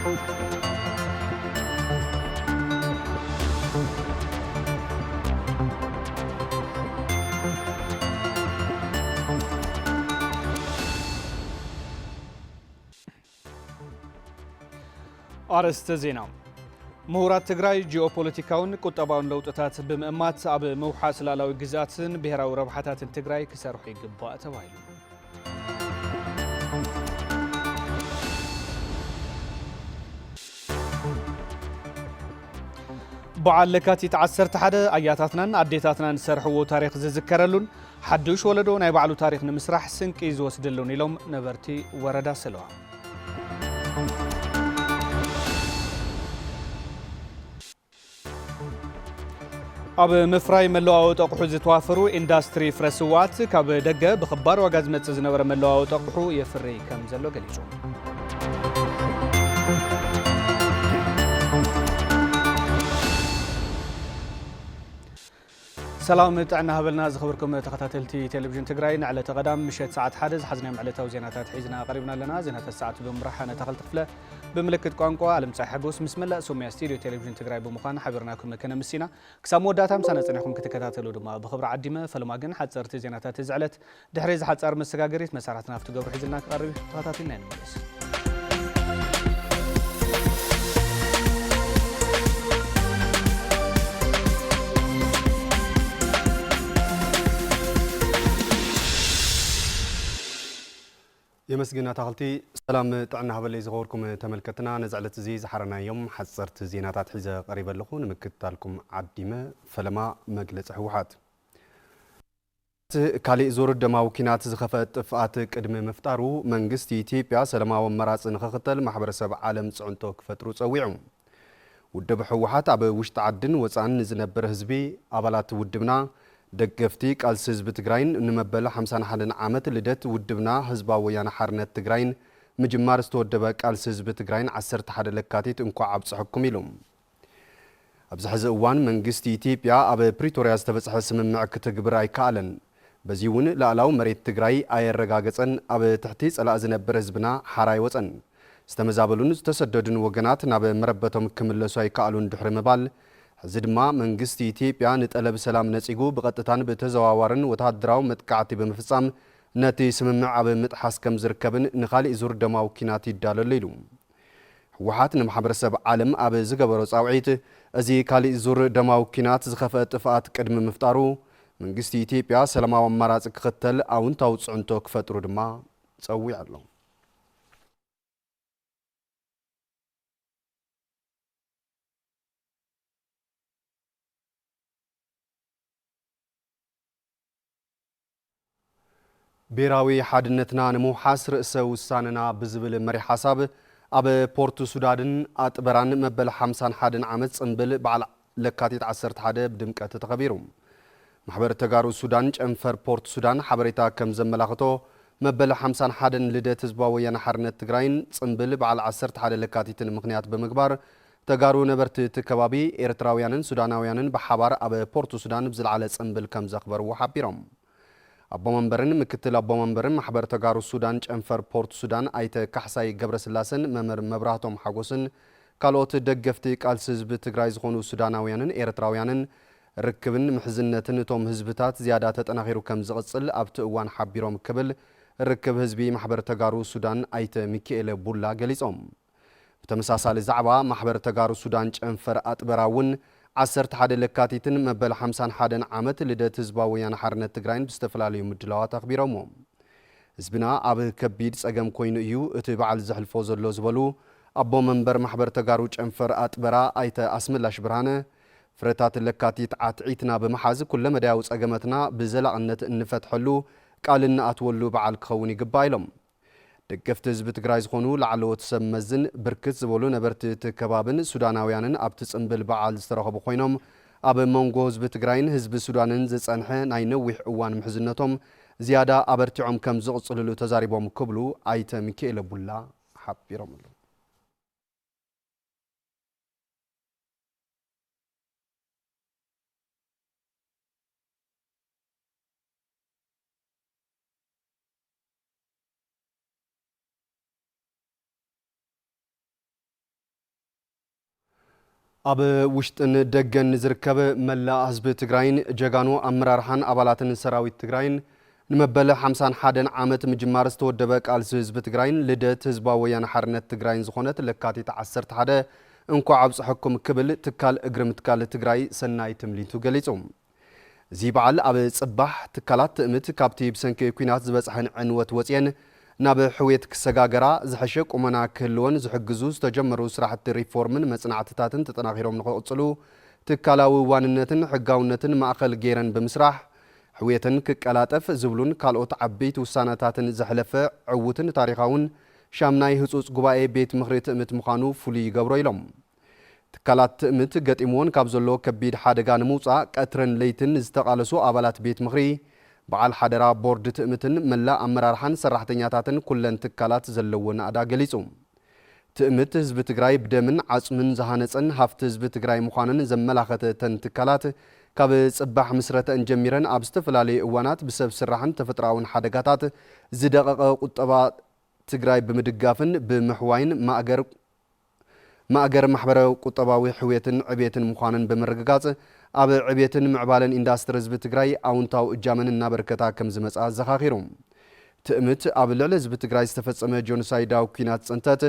أرست زينة مهورات تግራይ جيوبوليتيكاون قطباون لوطታት ብምእማት ኣብ ምውሓስ ላላዊ ግዛትን ብሄራዊ ረብሓታትን ትግራይ ክሰርሑ ይግባእ ተባሂሉ በዓል ለካቲት 11 ኣያታትናን ኣዴታትናን ዝሰርሕዎ ታሪክ ዝዝከረሉን ሓዱሽ ወለዶ ናይ ባዕሉ ታሪክ ንምስራሕ ስንቂ ዝወስድሉን ኢሎም ነበርቲ ወረዳ ሰለዋ ኣብ ምፍራይ መለዋወጢ ኣቑሑ ዝተዋፈሩ ኢንዳስትሪ ፍረስዋት ካብ ደገ ብኽባር ዋጋ ዝመጽእ ዝነበረ መለዋወጢ ኣቑሑ የፍሪ ከም ዘሎ ገሊጹ سلام تعنا هبلنا زخبركم تخطاتلتي تلفزيون تግራይ نعلة قدام مشت ساعة 1 حزنا معلتها وزيناتات حيزنا قريبنا لنا زينات الساعة بمرحنا تخلت خفله بملكت ቋንቋ ዓለም ፀይ ሓጎስ ምስ መላእ ሶምያ ስቱዲዮ ቴሌቪዥን ትግራይ ብምዃን ሓቢርናኩም ከነ ምሲና ክሳብ መወዳእታ ምሳና ፀኒሕኩም ክትከታተሉ ድማ ብኽብሪ ዓዲመ ፈለማ ግን ሓፀርቲ ዜናታት ዝዕለት ድሕሪ ዝሓፀር መሰጋገሪት መሳራትና ኣብቲ ገብሩ ሒዝልና ክቐርብ ተኸታተልና ንመለስ يمسجنا تغلتي سلام طعنا هبلي زغوركم تملكتنا نزعلت زي زحرنا يوم حصرت زيناتات حيزة قريبة لكم مكتالكم عديمة فلما مجلس حوحات كالي زور الدماء وكينات زخفت فئات قدم مفتارو منجستي إثيوبيا سلما ومراس نخختل محبر سبع عالم صعنتوك فترو صويعهم ودب حوحات عب وشت عدن وصعن زنبر حزبي عبالات ودبنا دقفتي قالس حزب تግራይን ንመበለ 51 ዓመት ልደት ውድብና ህዝባዊ ወያነ ሓርነት ትግራይን ምጅማር ዝተወደበ ቃልስ ህዝብ ትግራይን 11 ለካቲት እንኳ ኣብጽሕኩም ኢሎም ኣብዚ ሕዚ እዋን መንግስቲ ኢትዮጵያ ኣብ ፕሪቶሪያ ዝተበጽሐ ስምምዕ ክትግብር ኣይከኣለን በዚ እውን ላዕላው መሬት ትግራይ ኣየረጋገፀን ኣብ ትሕቲ ጸላእ ዝነብር ህዝብና ሓራይ ወፀን ዝተመዛበሉን ዝተሰደዱን ወገናት ናብ መረበቶም ክምለሱ ኣይከኣሉን ድሕሪ ምባል زدما منجستي إثيوبيا نتقلب سلام نسيجو بقطتان بتزواورن وتهدراو متقعتي بمفصام نتي سممع بمتحس كم زركبن نخالي زور دماو كيناتي دالليلو وحات نمحبر سب عالم اب زغبرو صاوعيت ازي كالي زور دماو كينات زخفه طفات قدم مفتارو منجستي إثيوبيا سلاماو مراص كختل اونتاو صعنتو كفطرو دما صوي علو بيراوي حادنتنا نمو حاسر سوساننا بزبل مري حساب اب بورتو سودادن اطبران مبل 50 حادن عمت صنبل بعل لكاتيت 10 حاده بدمقه تخبيروم محبر تغارو سودان چنفر بورت سودان حبريتا كم زملاخته مبل 50 حادن لدت حزباوي ويان حرنت تግራይን صنبل بعل 10 حاده لكاتيتن مخنيات بمغبار تغارو نبرت تكبابي ኤርትራውያንን ሱዳናውያንን በሐባር اب بورتو سودان بزلعله صنبل كم زخبر وحبيروم أبو منبرن مكتل أبو منبرن محبر تجارو السودان أنفر بورت السودان أيت كحساي جبر سلاسن ممر مبرهتهم حجوسن كالوت دقفتي كالسز بتجرايز خونو السوداناويانن إيرتراويانن ركبن محزنتن توم هزبتات زيادات أناخيرو كم زغصل أبت وان حبيرهم كبل ركب هزبي محبر تجارو السودان أيت ميكيل بولا جليسهم بتمساسال زعبا محبر تجارو السودان أنفر أتبراون 11 لكاتيتن مبل 51 ዓመት ልደት ህዝባዊ ወያነ ሓርነት ትግራይን ብዝተፈላለዩ ምድላዋት ኣኽቢሮም ህዝብና ኣብ ከቢድ ጸገም ኮይኑ እዩ እቲ በዓል ዘሕልፎ ዘሎ ዝበሉ ኣቦ መንበር ማሕበር ተጋሩ ጨንፈር ኣጥበራ ኣይተ ኣስመላሽ ብርሃነ ፍረታት ለካቲት ዓትዒትና በመሓዝ ኩለ መዳያው ጸገመትና ብዘላቕነት እንፈትሐሉ ቃልና ኣትወሉ በዓል ክኸውን ይግባእ ኢሎም ደገፍት ህዝብ ትግራይ ዝኾኑ ላዕለዎት ሰብ መዝን ብርክት ዝበሉ ነበርቲ ተከባብን ሱዳናውያንን ኣብቲ ጽንብል በዓል ዝተረኸቡ ኮይኖም ኣብ መንጎ ህዝብ ትግራይን ህዝብ ሱዳንን ዝጸንሐ ናይ ነዊሕ እዋን ምሕዝነቶም ዝያዳ ኣበርቲዖም ከም ዝቕጽልሉ ተዛሪቦም ክብሉ ኣይተ ሚካኤል ቡላ ሓቢሮም ኣብ ውሽጥን ደገን ዝርከብ መላእ ህዝቢ ትግራይን ጀጋኑ ኣመራርሓን ኣባላትን ሰራዊት ትግራይን ንመበለ 51 ዓመት ምጅማር ዝተወደበ ቃልሲ ህዝቢ ትግራይን ልደት ህዝባዊ ወያነ ሓርነት ትግራይን ዝኾነት ለካቲት 11 እንኳዕ ኣብፅሐኩም ክብል ትካል እግሪ ምትካል ትግራይ ሰናይ ትምሊቱ ገሊፆም እዚ በዓል ኣብ ጽባሕ ትካላት ትእምት ካብቲ ብሰንኪ ኩናት ዝበፅሐን ዕንወት ወፅየን ናብ ሕውየት ክሰጋገራ ዝሐሸ ቁመና ክህልወን ዝሕግዙ ዝተጀመሩ ስራሕቲ ሪፎርምን መጽናዕትታትን ተጠናኺሮም ንኽቕጽሉ ትካላዊ ዋንነትን ሕጋውነትን ማእኸል ገይረን ብምስራሕ ሕውየትን ክቀላጠፍ ዝብሉን ካልኦት ዓበይቲ ውሳነታትን ዘሕለፈ ዕውትን ታሪኻውን ሻምናይ ህጹጽ ጉባኤ ቤት ምኽሪ ትእምት ምዃኑ ፍሉይ ይገብሮ ኢሎም ትካላት ትእምት ገጢምዎን ካብ ዘሎ ከቢድ ሓደጋ ንምውፃእ ቀትረን ለይትን ዝተቓለሱ ኣባላት ቤት ምኽሪ በዓል ሓደራ ቦርድ ትእምትን መላእ ኣመራርሓን ሰራሕተኛታትን ኩለን ትካላት ዘለዎን ኣዳ ገሊጹ ትእምት ህዝቢ ትግራይ ብደምን ዓጽምን ዝሃነፀን ሃፍቲ ህዝቢ ትግራይ ምዃንን ዘመላኸተ ተን ትካላት ካብ ጽባሕ ምስረተን ጀሚረን ኣብ ዝተፈላለየ እዋናት ብሰብ ስራሕን ተፈጥራውን ሓደጋታት ዝደቐቐ ቁጠባ ትግራይ ብምድጋፍን ብምሕዋይን ማእገር ማሕበራዊ ቁጠባዊ ሕውየትን ዕብየትን ምዃንን ብምርግጋጽ ኣብ ዕብየትን ምዕባለን ኢንዳስትሪ ህዝቢ ትግራይ ኣውንታዊ እጃምን እናበርከታ ከም ዝመጻ ዘኻኺሩ ትእምት ኣብ ልዕሊ ህዝቢ ትግራይ ዝተፈጸመ ጆኖሳይዳዊ ኩናት ጽንተት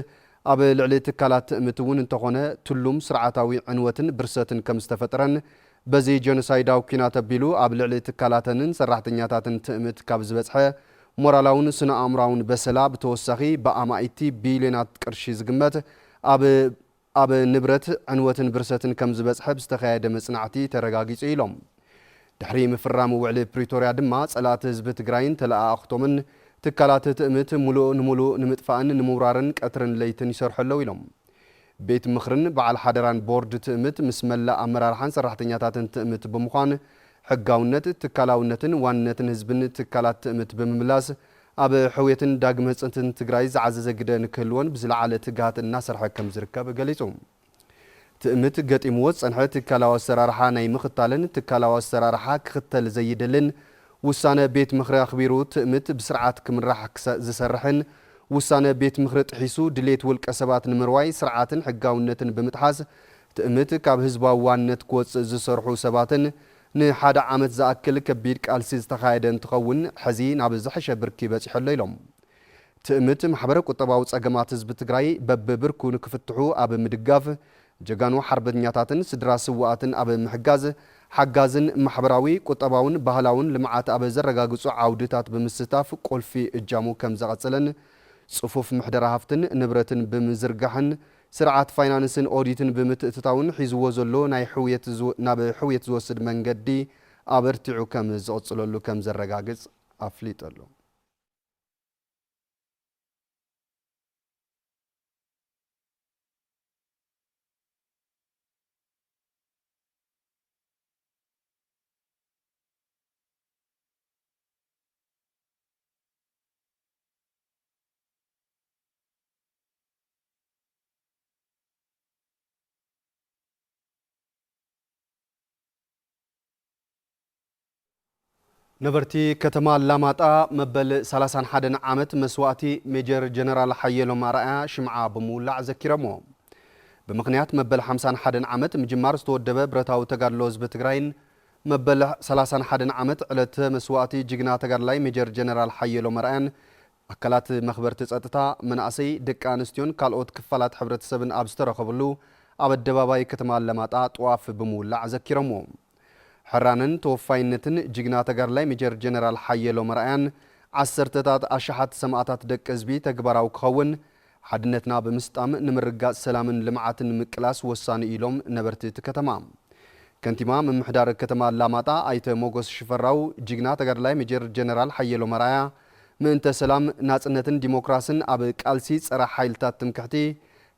ኣብ ልዕሊ ትካላት ትእምት እውን እንተኾነ ትሉም ስርዓታዊ ዕንወትን ብርሰትን ከም ዝተፈጠረን በዚ ጆኖሳይዳዊ ኩናት ኣቢሉ ኣብ ልዕሊ ትካላተንን ሰራሕተኛታትን ትእምት ካብ ዝበፅሐ ሞራላውን ስነ ኣእምራውን በሰላ ብተወሳኺ ብኣማኢቲ ቢልዮናት ቅርሺ ዝግመት ኣብ ንብረት ዕንወትን ብርሰትን ከም ዝበፅሐ ብዝተኻየደ መጽናዕቲ ተረጋጊጹ ኢሎም ድሕሪ ምፍራም ውዕሊ ፕሪቶርያ ድማ ጸላእቲ ህዝቢ ትግራይን ተለኣኽቶምን ትካላት ትእምት ሙሉእ ንምጥፋእን ንምውራርን ቀትርን ለይትን ይሰርሑ ኣለዉ ኢሎም ቤት ምኽርን በዓል ሓደራን ቦርድ ትእምት ምስ መላእ ኣመራርሓን ሰራሕተኛታትን ትእምት ብምዃን ሕጋውነት ትካላውነትን ዋንነትን ህዝብን ትካላት ትእምት ብምምላስ ኣብ ሕውየትን ዳግመ ህጽንትን ትግራይ ዝዓዘዘ ግደ ንክህልወን ብዝለዓለ ትግሃት እናሰርሐ ከም ዝርከብ ገሊጹ ትእምት ገጢምዎ ጸንሐ ትካላዊ ኣሰራርሓ ናይ ምኽታልን ትካላዊ ኣሰራርሓ ክኽተል ዘይደልን ውሳነ ቤት ምኽሪ ኣኽቢሩ ትእምት ብስርዓት ክምራሕ ዝሰርሕን ውሳነ ቤት ምኽሪ ጥሒሱ ድሌት ውልቀ ሰባት ንምርዋይ ስርዓትን ሕጋውነትን ብምጥሓስ ትእምት ካብ ህዝባዊ ዋንነት ክወፅእ ዝሰርሑ ሰባትን ንሓደ ዓመት ዝኣክል ከቢድ ቃልሲ ዝተኻየደ እንትኸውን ሕዚ ናብ ዝሐሸ ብርኪ በፂሑ ኣሎ ኢሎም ትእምት ማሕበረ ቁጠባዊ ጸገማት ህዝቢ ትግራይ በብብርኩ ንክፍትሑ ኣብ ምድጋፍ ጀጋኑ ሓርበኛታትን ስድራ ስዋኣትን ኣብ ምሕጋዝ ሓጋዝን ማሕበራዊ ቁጠባውን ባህላውን ልምዓት ኣብ ዘረጋግጹ ዓውድታት ብምስታፍ ቁልፊ እጃሙ ከም ዘቐጽለን ጽፉፍ ምሕደራ ሃፍትን ንብረትን ብምዝርጋሕን ስርዓት ፋይናንስን ኦዲትን ብምትእትታውን ሒዝዎ ዘሎ ናይ ናብ ሕውየት ዝወስድ መንገዲ ኣበርቲዑ ከም ዝቕጽለሉ ከም ዘረጋግጽ ኣፍሊጡ ኣሎ ነበርቲ ከተማ ላማጣ መበል 31 ዓመት መስዋእቲ ሜጀር ጀነራል ሓየሎም ኣርኣያ ሽምዓ ብምውላዕ ዘኪረሞ ብምኽንያት መበል 51 ዓመት ምጅማር ዝተወደበ ብረታዊ ተጋድሎ ህዝቢ ትግራይን መበል 31 ዓመት ዕለተ መስዋእቲ ጅግና ተጋድላይ ሜጀር ጀነራል ሓየሎም ኣርኣያን ኣካላት መኽበርቲ ጸጥታ መናእሰይ ደቂ ኣንስትዮን ካልኦት ክፋላት ሕብረተሰብን ኣብ ዝተረኸብሉ ኣብ ኣደባባይ ከተማ ላማጣ ጥዋፍ ብምውላዕ ዘኪረሞ ሕራንን ተወፋይነትን ጅግና ተጋድላይ ሜጀር ጀነራል ሓየሎም ኣርኣያን ዓሰርተታት ኣሽሓት ሰማዕታት ደቂ ህዝቢ ተግባራዊ ክኸውን ሓድነትና ብምስጣም ንምርጋጽ ሰላምን ልምዓትን ምቅላስ ወሳኒ ኢሎም ነበርቲ እቲ ከተማ ከንቲማ ምምሕዳር ከተማ ላማጣ ኣይተ ሞጎስ ሽፈራው ጅግና ተጋድላይ ሜጀር ጀነራል ሓየሎም ኣርኣያ ምእንተ ሰላም ናጽነትን ዲሞክራስን ኣብ ቃልሲ ጸረ ሓይልታት ትምክሕቲ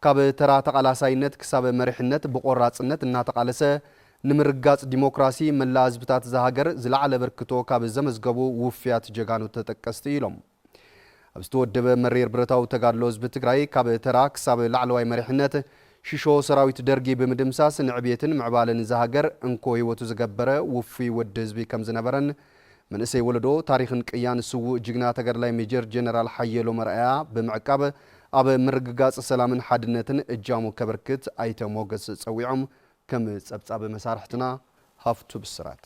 ካብ ተራ ተቓላሳይነት ክሳብ መሪሕነት ብቆራጽነት እናተቓለሰ ንምርጋጽ ዲሞክራሲ መላ ህዝብታት ዝሃገር ዝለዓለ በርክቶ ካብ ዘመዝገቡ ውፍያት ጀጋኑ ተጠቀስቲ ኢሎም ኣብ ዝተወደበ መሪር ብረታዊ ተጋድሎ ህዝቢ ትግራይ ካብ ተራ ክሳብ ላዕለዋይ መሪሕነት ሽሾ ሰራዊት ደርጊ ብምድምሳስ ንዕብየትን ምዕባለን ዝሃገር እንኮ ህይወቱ ዝገበረ ውፍይ ወዲ ህዝቢ ከም ዝነበረን መንእሰይ ወለዶ ታሪኽን ቅያን ስውእ ጅግና ተጋድላይ ሜጀር ጀነራል ሓየሎም ኣርኣያ ብምዕቃብ ኣብ ምርግጋጽ ሰላምን ሓድነትን እጃሙ ከበርክት ኣይተ ሞገስ ጸዊዖም كم ጸብጻብ መሳርሕትና ሃፍቱ ብስራት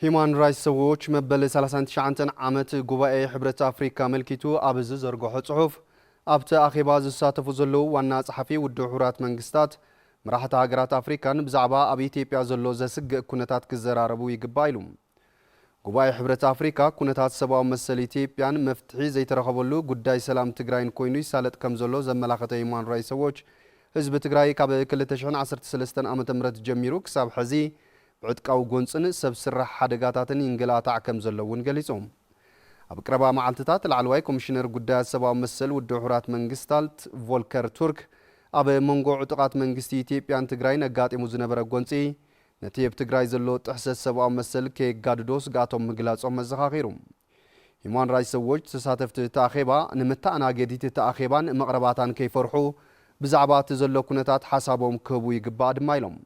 ሂማን ራይትስ ዎች መበል 39 ዓመት ጉባኤ ሕብረት አፍሪካ መልኪቱ አብዝ ዘርጎሖ ጽሑፍ ኣብቲ ኣኼባ ዝሳተፉ ዘለዉ ዋና ጸሓፊ ውድብ ሕቡራት መንግስታት መራሕቲ ሃገራት አፍሪካን ብዛዕባ ኣብ ኢትዮጵያ ዘሎ ዘስግእ ኩነታት ክዘራረቡ ይግባእ ኢሉ ጉባኤ ሕብረት አፍሪካ ኩነታት ሰብኣዊ መሰል ኢትዮጵያን መፍትሒ ዘይተረኸበሉ ጉዳይ ሰላም ትግራይን ኮይኑ ይሳለጥ ከም ዘሎ ዘመላኸተ ሂማን ራይትስ ዎች ህዝቢ ትግራይ ካብ 2013 ዓ.ም ጀሚሩ ክሳብ ሕዚ ብዕጥቃዊ ጎንፅን ሰብ ስራሕ ሓደጋታትን ይንገላታዕ ከም ዘለውን ገሊጾም ኣብ ቀረባ መዓልትታት ላዕለዋይ ኮሚሽነር ጉዳያት ሰብኣዊ መሰል ውድብ ሕቡራት መንግስታት ቮልከር ቱርክ ኣብ መንጎ ዕጡቃት መንግስቲ ኢትዮጵያን ትግራይን ኣጋጢሙ ዝነበረ ጎንፂ ነቲ ኣብ ትግራይ ዘሎ ጥሕሰት ሰብኣዊ መሰል ከየጋድዶ ስጋቶም ምግላጾም መዘኻኺሩ ሂማን ራይትስ ዎች ተሳተፍቲ ተኣኼባ ንምተኣናገዲ ተኣኼባን መቕረባታን ከይፈርሑ ብዛዕባ እቲ ዘሎ ኩነታት ሓሳቦም ክህቡ ይግባእ ድማ ኢሎም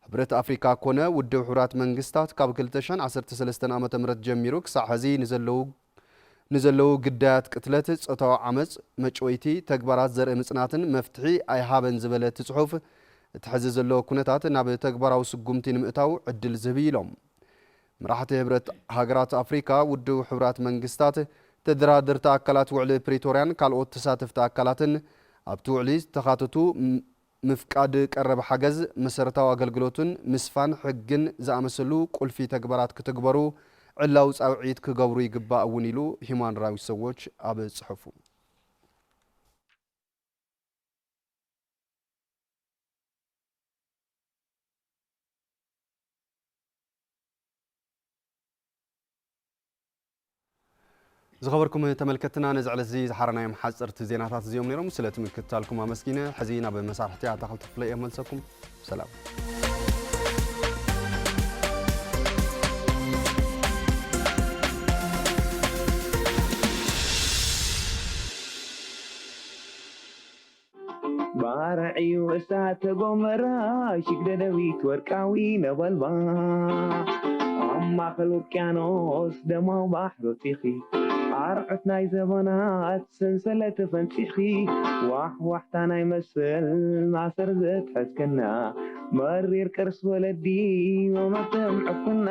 ሕብረት አፍሪካ ኮነ ውድብ ሕቡራት መንግስታት ካብ 2013 ዓ.ም ጀሚሩ ክሳብ ሕዚ ንዘለዉ ግዳያት ቅትለት ጾታዊ ዓመፅ መጭወይቲ ተግባራት ዘርኢ ምጽናትን መፍትሒ ኣይሃበን ዝበለት ጽሑፍ እቲ ሕዚ ዘሎ ኩነታት ናብ ተግባራዊ ስጉምቲ ንምእታው ዕድል ዝህብ ኢሎም መራሕቲ ሕብረት ሃገራት አፍሪካ ውድብ ሕቡራት መንግስታት ተደራደርቲ ኣካላት ውዕሊ ፕሪቶሪያን ካልኦት ተሳተፍቲ ኣካላትን ኣብቲ ውዕሊ ተኻተቱ ምፍቃድ ቀረብ ሓገዝ መሰረታዊ አገልግሎትን ምስፋን ሕግን ዝኣመሰሉ ቁልፊ ተግባራት ክትግበሩ ዕላው ጻውዒት ክገብሩ ይግባእ እውን ኢሉ ሂማን ራይትስ ዎች ኣብ ጽሑፉ ዝኸበርኩም ተመልከትና ነዝዕለት እዚ ዝሓረናዮም ሓፀርቲ ዜናታት እዚኦም ነይሮም ስለትምክትታልኩም ኣመስጊነ ሕዚ ናብ መሳርሕቲ ኣታኽልቲ ክፍለ የመልሰኩም ሰላም ባርዒ እሳተ ጎመራ ሽግደደዊት ወርቃዊ ነበልባ ማእኸል ውቅያኖስ ደማዊ ባሕሪ ጢኺ ኣርዑት ናይ ዘመናት ሰንሰለት ፈንፂኺ ዋሕዋሕታ ናይ መስል ማእሰር ዘትሕዝከና መሪር ቅርስ ወለዲ ወመተም ዕፍና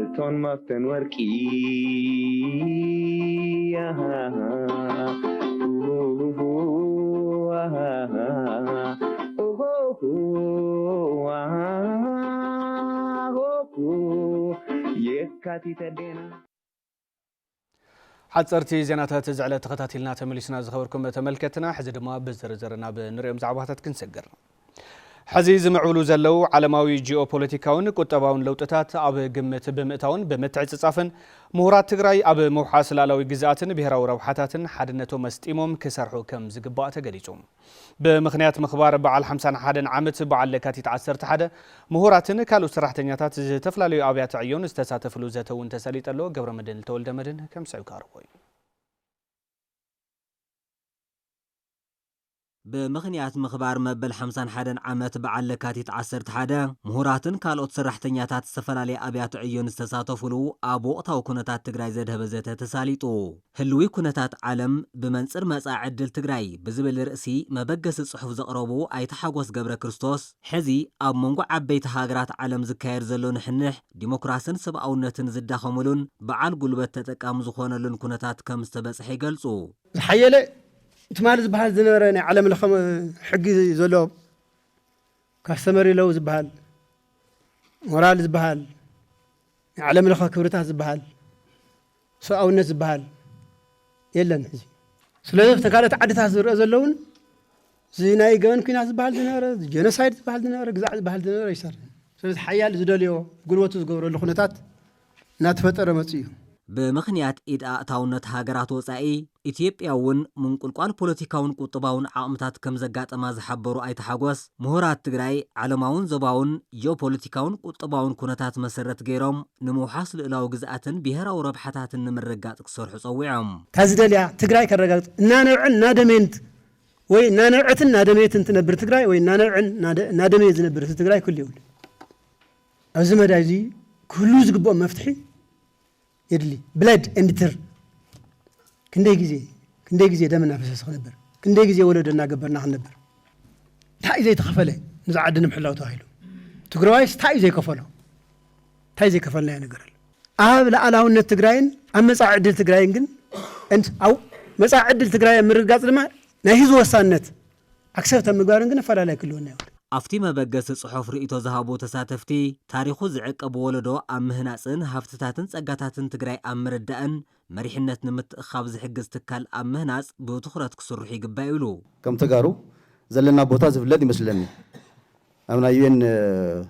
እቶን መፍተን ወርቂ ሓፀርቲ ዜናታት ዝዕለት ተኸታቲልና ተመሊስና ዝኸበርኩም ተመልከትና ሕዚ ድማ ብዝርዝርና ብንሪኦም ዛዕባታት ክንሰግር ሕዚ ዝምዕብሉ ዘለው ዓለማዊ ጂኦፖለቲካውን ቁጠባውን ለውጥታት ኣብ ግምት ብምእታውን ብምትዕፅጻፍን ምሁራት ትግራይ ኣብ መውሓስ ላዕለዋዊ ግዝኣትን ብሄራዊ ረብሓታትን ሓድነቶም መስጢሞም ክሰርሑ ከም ዝግባእ ተገሊጹ ብምኽንያት ምኽባር በዓል 51 ዓመት በዓል ለካቲት 11 ምሁራትን ካልኦት ሰራሕተኛታት ዝተፈላለዩ ኣብያተ ዕዮን ዝተሳተፍሉ ዘተውን ተሰሊጠሎ ገብረመድህን ተወልደመድህን ከም ስዕብ ካርቦይ ብምኽንያት ምኽባር መበል 51 ዓመት በዓል ለካቲት 11 ምሁራትን ካልኦት ሰራሕተኛታት ዝተፈላለዩ ኣብያተ ዕዮን ዝተሳተፍሉ ኣብ ወቕታዊ ኩነታት ትግራይ ዘድህበ ዘተ ተሳሊጡ ህልዊ ኩነታት ዓለም ብመንፅር መጻኢ ዕድል ትግራይ ብዝብል ርእሲ መበገሲ ጽሑፍ ዘቕረቡ ኣይተሓጎስ ገብረ ክርስቶስ ሕዚ ኣብ መንጎ ዓበይቲ ሃገራት ዓለም ዝካየድ ዘሎ ንሕንሕ ዲሞክራስን ሰብኣውነትን ዝዳኸመሉን በዓል ጉልበት ተጠቃሚ ዝኾነሉን ኩነታት ከም ዝተበጽሐ ይገልጹ ዝሓየለ ትማል ዝበሃል ዝነበረ ናይ ዓለም ለኸ ሕጊ ዘሎ ካስተመሪ ለው ዝበሃል ሞራል ዝበሃል ናይ ዓለም ለኸ ክብርታት ዝበሃል ሰብኣውነት ዝበሃል የለን ሕዚ ስለዚ ተካልኦት ዓድታት ዝርአ ዘለውን እዚ ናይ ገበን ኩናት ዝበሃል ዝነበረ ጀኖሳይድ ዝበሃል ዝነበረ ግዛዕ ዝበሃል ዝነበረ ይሰርሕ ስለዚ ሓያል ዝደልዮ ጉልበቱ ዝገብረሉ ኩነታት እናተፈጠረ መፅኡ እዩ ብምኽንያት ኢድ ኣእታውነት ሃገራት ወፃኢ ኢትዮጵያ እውን ምንቁልቋል ፖለቲካውን ቁጥባውን ዓቕምታት ከም ዘጋጠማ ዝሓበሩ ኣይተሓጎስ ምሁራት ትግራይ ዓለማውን ዞባውን ጂኦፖለቲካውን ቁጥባውን ኩነታት መሰረት ገይሮም ንምውሓስ ልዕላዊ ግዝኣትን ብሄራዊ ረብሓታትን ንምርጋፅ ክሰርሑ ፀዊዖም ታዝደልያ ትግራይ ከረጋግጥ እናነብዕን እናደመየንት ወይ ናነዕትን ናደመየትን ትነብር ትግራይ ወይ ናነዕን ናደመየ ዝነብር ትግራይ ኩሉ ይውል ኣብዚ መዳይ እዚ ኩሉ ዝግብኦ መፍትሒ يدلي بلاد اندتر كندي جزي دمنا فسس خنبر كندي جزي ولدنا قبرنا خنبر تاي زي تخفله نزعدنا محلاو تايلو تقرايس تاي زي كفلنا يا نقرل لا علاوه التقراين اما صعد التقراين كن انت او مصعد التقراين مرقاص لما نهيز وسانت اكسبت مغبارن كن فلا لا كلونه أفتي ما بجس صحف رئيتو ذهبو تساتفتي تاريخ زعق أبو ولدو أم هناسن هفتتاتن سقاتاتن تقراي أم ردأن مريحنة نمت خابز حجز تكال أم هناس بوتخرات كسرحي قبايلو كم تقارو زلنا بوتاز في الذي مسلني أمنا يوين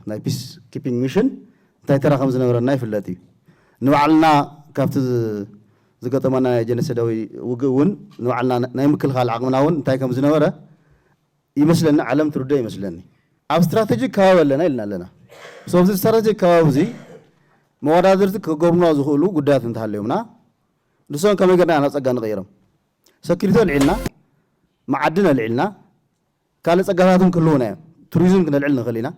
ناي بيس كيبينج ميشن تاي ترى خمس نمر ناي في الذي نوعلنا كافت زقطة منا جنس دوي وجون نوعلنا ناي مكل خال عقمناون تاي كم زنورة يمسلنا علم تردي يمسلني أب استراتيجي كاوي لنا إلنا لنا سوف استراتيجي كاوي موارد كقومنا زخولو قدات نتحليونا لسون كم يقدر أنا أتجان غيرهم سكرتو العلنا معدنا العلنا كان سجلاتهم كلنا توريزم كنا العلنا خلينا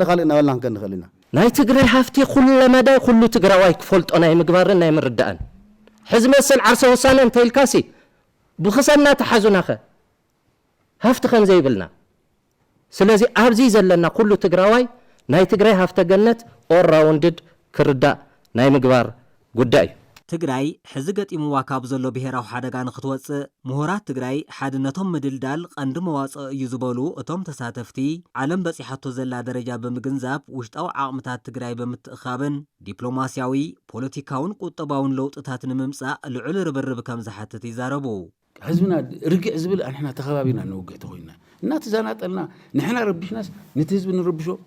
خالنا ولا كنا خلينا ناي تقرأ هفتي كل مدى كل تقرأ وايك فولت أنا مقبارنا ناي مردان حزم السن عرسه وصانا انت الكاسي بخسرنا تحزنا خ هفت خن زي بلنا سلازي أبزي زلنا كل تقراوي ناي تقراي هفت جنت أور راوندد كردا ناي مقبار قداي تقراي حزقت إمواكاب زلو بهراو حدقان خطوات مهورات تقراي حادنتهم مدلدال قند مواص يزبولو اتهم تساتفتي علم بس يحطو زلا درجة بمجنزاب وشتاو عاقمتات تقراي بمتخابن دبلوماسياوي بوليتيكاون قطباون لوت اتاتن ممسا العل ربرب كم زحتت يزاربو حزبنا رجع زبل احنا تخابينا نوقع تخوينا الناس زاناتنا نحنا ربيش ناس نتهزب نربشو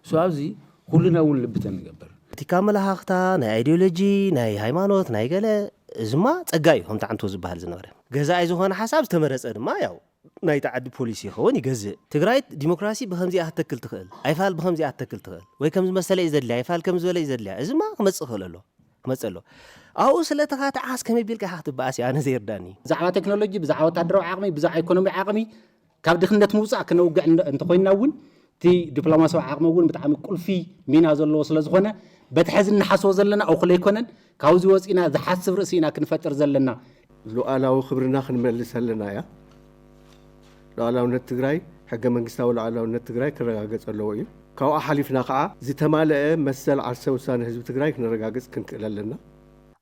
سوابزي كلنا ولبتن نقبر تكامل هاختا نا ايديولوجي نا هايمانوت نا يقال زما تصقاي هم تعنتو زبال زنوره غزا يزون حساب تمرص ما ياو ناي تعدي بوليسي خون يغزي تግራይ ዲሞክራሲ بخمزي اتكل تخيل ايفال بخمزي اتكل تخيل ወይ ከምዝ መሰለ ይዘድላ ايفال ከምዝ ወለ ይዘድላ እዝማ ከመጽኸለሎ ከመጸሎ አው ስለተካታ አስ ከመቢል ከሓት ባስ ያነ ዘይርዳኒ ብዛዕባ ቴክኖሎጂ ብዛዕባ ወታደራዊ ዓቕሚ ብዛዕባ ኢኮኖሚ ዓቕሚ ካብ ድኽነት ምውፃእ ክነውግዕ እንተኮይናውን ቲ ዲፕሎማሲያዊ ዓቕሚ እውን ብጣዕሚ ቁልፊ ሚና ዘለዎ ስለ ዝኾነ በትሕዝ ንሓስቦ ዘለና او خለ ይኮነን ካብዚ ወፂና ዝሓስብ ርእሲና ክንፈጥር ዘለና ሉዓላዊ ክብርና ክንመልስ ኣለና ያ ሉዓላውነት ትግራይ ሕገ መንግስታዊ ሉዓላውነት ትግራይ ክረጋገጽ ኣለዎ እዩ ካብኡ ሓሊፍና ከዓ ዝተማለአ መሰል ዓርሰ ውሳነ ህዝቢ ትግራይ ክንረጋገጽ ክንክእል ኣለና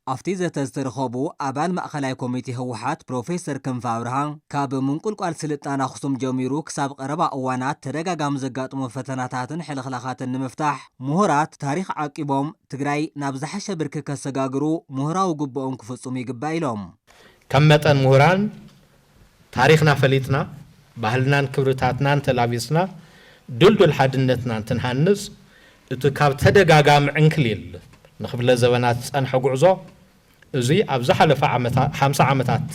أفتي زتسترخبو أبان مأخلاي كوميتي هوحات بروفيسور كنف أبرهان كاب منقل قال سلطانا خصوم جميرو كساب قربا أوانات ترقا قامزقات مفتناتاتن حلخلاخاتن مفتاح مهورات تاريخ عاقبهم تقراي نابزحش بركك السقاقرو مهراو قبؤون كفصومي قبايلهم كمتان مهران تاريخنا فليتنا بحلنان كبرتاتنا تلابيسنا دلدل حدنتنا تنهانس اتكاب تدقا قام عنكليل نخبل زبنات أنحى قعزو زي أبزح لفع عمتات 5 عمتات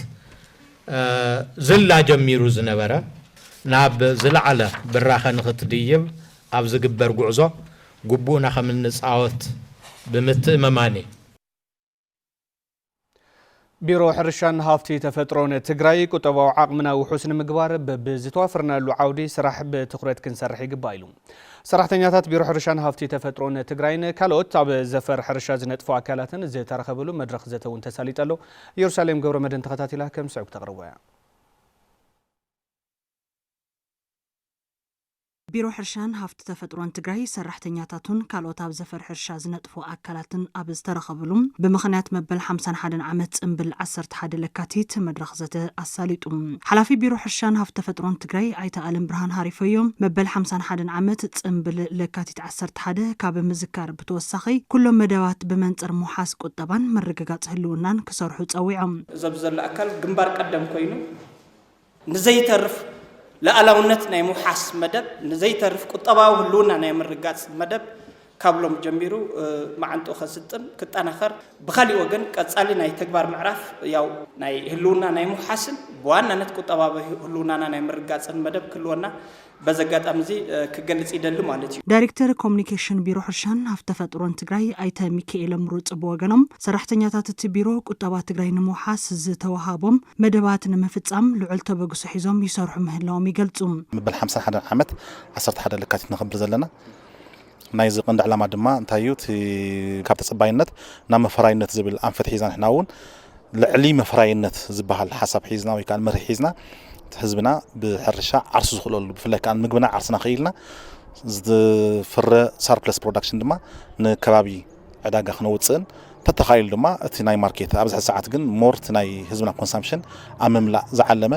زلا جميرو زنبرة ناب زلا على براخة نخت ديب أبز قبر قعزو قبونا خمن نسعوت بمت مماني بيرو حرشان هافتي تفترون تقراي كتبو عقمنا وحسن مقبار بزتوافرنا اللو عودي سراح بتخريت كنسرحي قبايلو سراحتنياتات بيرو حرشان هافتي تفترون تقراين كالوت تاب زفر حرشا زنطفو أكالاتن زي ترخبلو مدرخ زتون تساليتالو يرساليم قبر مدن تخطاتي لها كم سعوك تقربوها بيرو حرشان هافت تفترون تقراي سراحتنياتاتون كالوت تاب زفر حرشا زنطفو أكالاتن أبز ترخبلو بمخنات مبل 51 عمت انبل 11 لكاتيت مدرخ زت الساليتو حلافي بيرو حرشان هافت تفترون تقراي عيتا ألم برهان هاريفيوم مبل 51 عمت انبل لكاتيت 11 كاب مزكار بتوسخي كلهم مدوات بمنصر محاس قطبان مرققات هلونان كسرحو تصويعهم زبزل أكل جنبار قدم كوينو نزي ترف لألاونت ناي محاس مدب نزي ترف قطباو هلونا ناي مرققات مدب ካብሎም ጀሚሩ ማዓንጦ ከስጥን ክጠናኸር ብኻሊ ወገን ቀጻሊ ናይ ተግባር ምዕራፍ ያው ናይ ህልውና ናይ ሙሓስን በዋናነት ቁጠባ ህልውናና ናይ ምርጋጽን መደብ ክልወና በዘጋጣም እዚ ክገልጽ ይደል ማለት እዩ። ዳይሬክተር ኮሙኒኬሽን ቢሮ ሕርሻን ሃብቲ ተፈጥሮን ትግራይ አይተ ሚካኤል ምሩጽ በወገኖም ሰራሕተኛታት እቲ ቢሮ ቁጠባ ትግራይ ንሙሓስ ዝተዋሃቦም መደባት ንምፍጻም ልዑል ተበግሶ ሒዞም ይሰርሑ ምህላዎም ይገልጹ። መበል 51 ዓመት 11 ለካቲት ነኽብር ዘለና ናይ ዝቕንዲ ዕላማ ድማ እንታይ እዩ ካብ ተጽባይነት ናብ መፈራይነት ዝብል አንፈት ሒዝና ንሕናውን ልዕሊ መፈራይነት ዝበሃል ሓሳብ ሒዝና ወይ ከዓ መርህ ሒዝና ህዝብና ብሕርሻ ዓርሱ ዝኽእለሉ ብፍላይ ከዓ ምግብና ዓርስና ኽኢልና ዝፍረ ሰርፕለስ ፕሮዳክሽን ድማ ንከባቢ ዕዳጋ ክነውፅእን ተተኻይሉ ድማ እቲ ናይ ማርኬት ኣብዚ ሰዓት ግን ሞርት ናይ ህዝብና ኮንሳምፕሽን ኣብ ምምላእ ዝዓለመ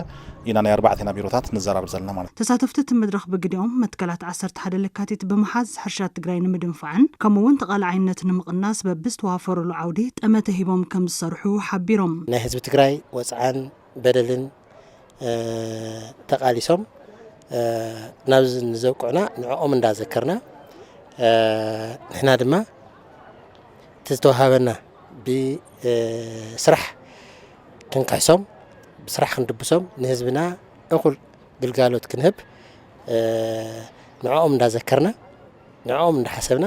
ኢና ናይ 4 ቢሮታት ንዘራርብ ዘለና ማለት ተሳተፍቲ መድረኽ በግዲኦም መትከላት 11 ለካቲት በመሓዝ ሕርሻ ትግራይ ንምድንፋዕን ከምኡውን ተቓላዕነት ንምቕናስ በብዝተዋፈረሉ ዓውዲ ጠመተ ሂቦም ከም ዝሰርሑ ሓቢሮም ናይ ህዝቢ ትግራይ ወፅዓን በደልን ተቃሊሶም ናብዝ ንዘውቅዕና ንዕኦም እንዳዘከርና ንሕና ድማ ተተዋሃበና ብስራሕ ክንካሕሶም ብስራሕ ክንድብሶም ንህዝብና እኩል ግልጋሎት ክንህብ ንዕኦም እንዳዘከርና ንዕኦም እንዳሓሰብና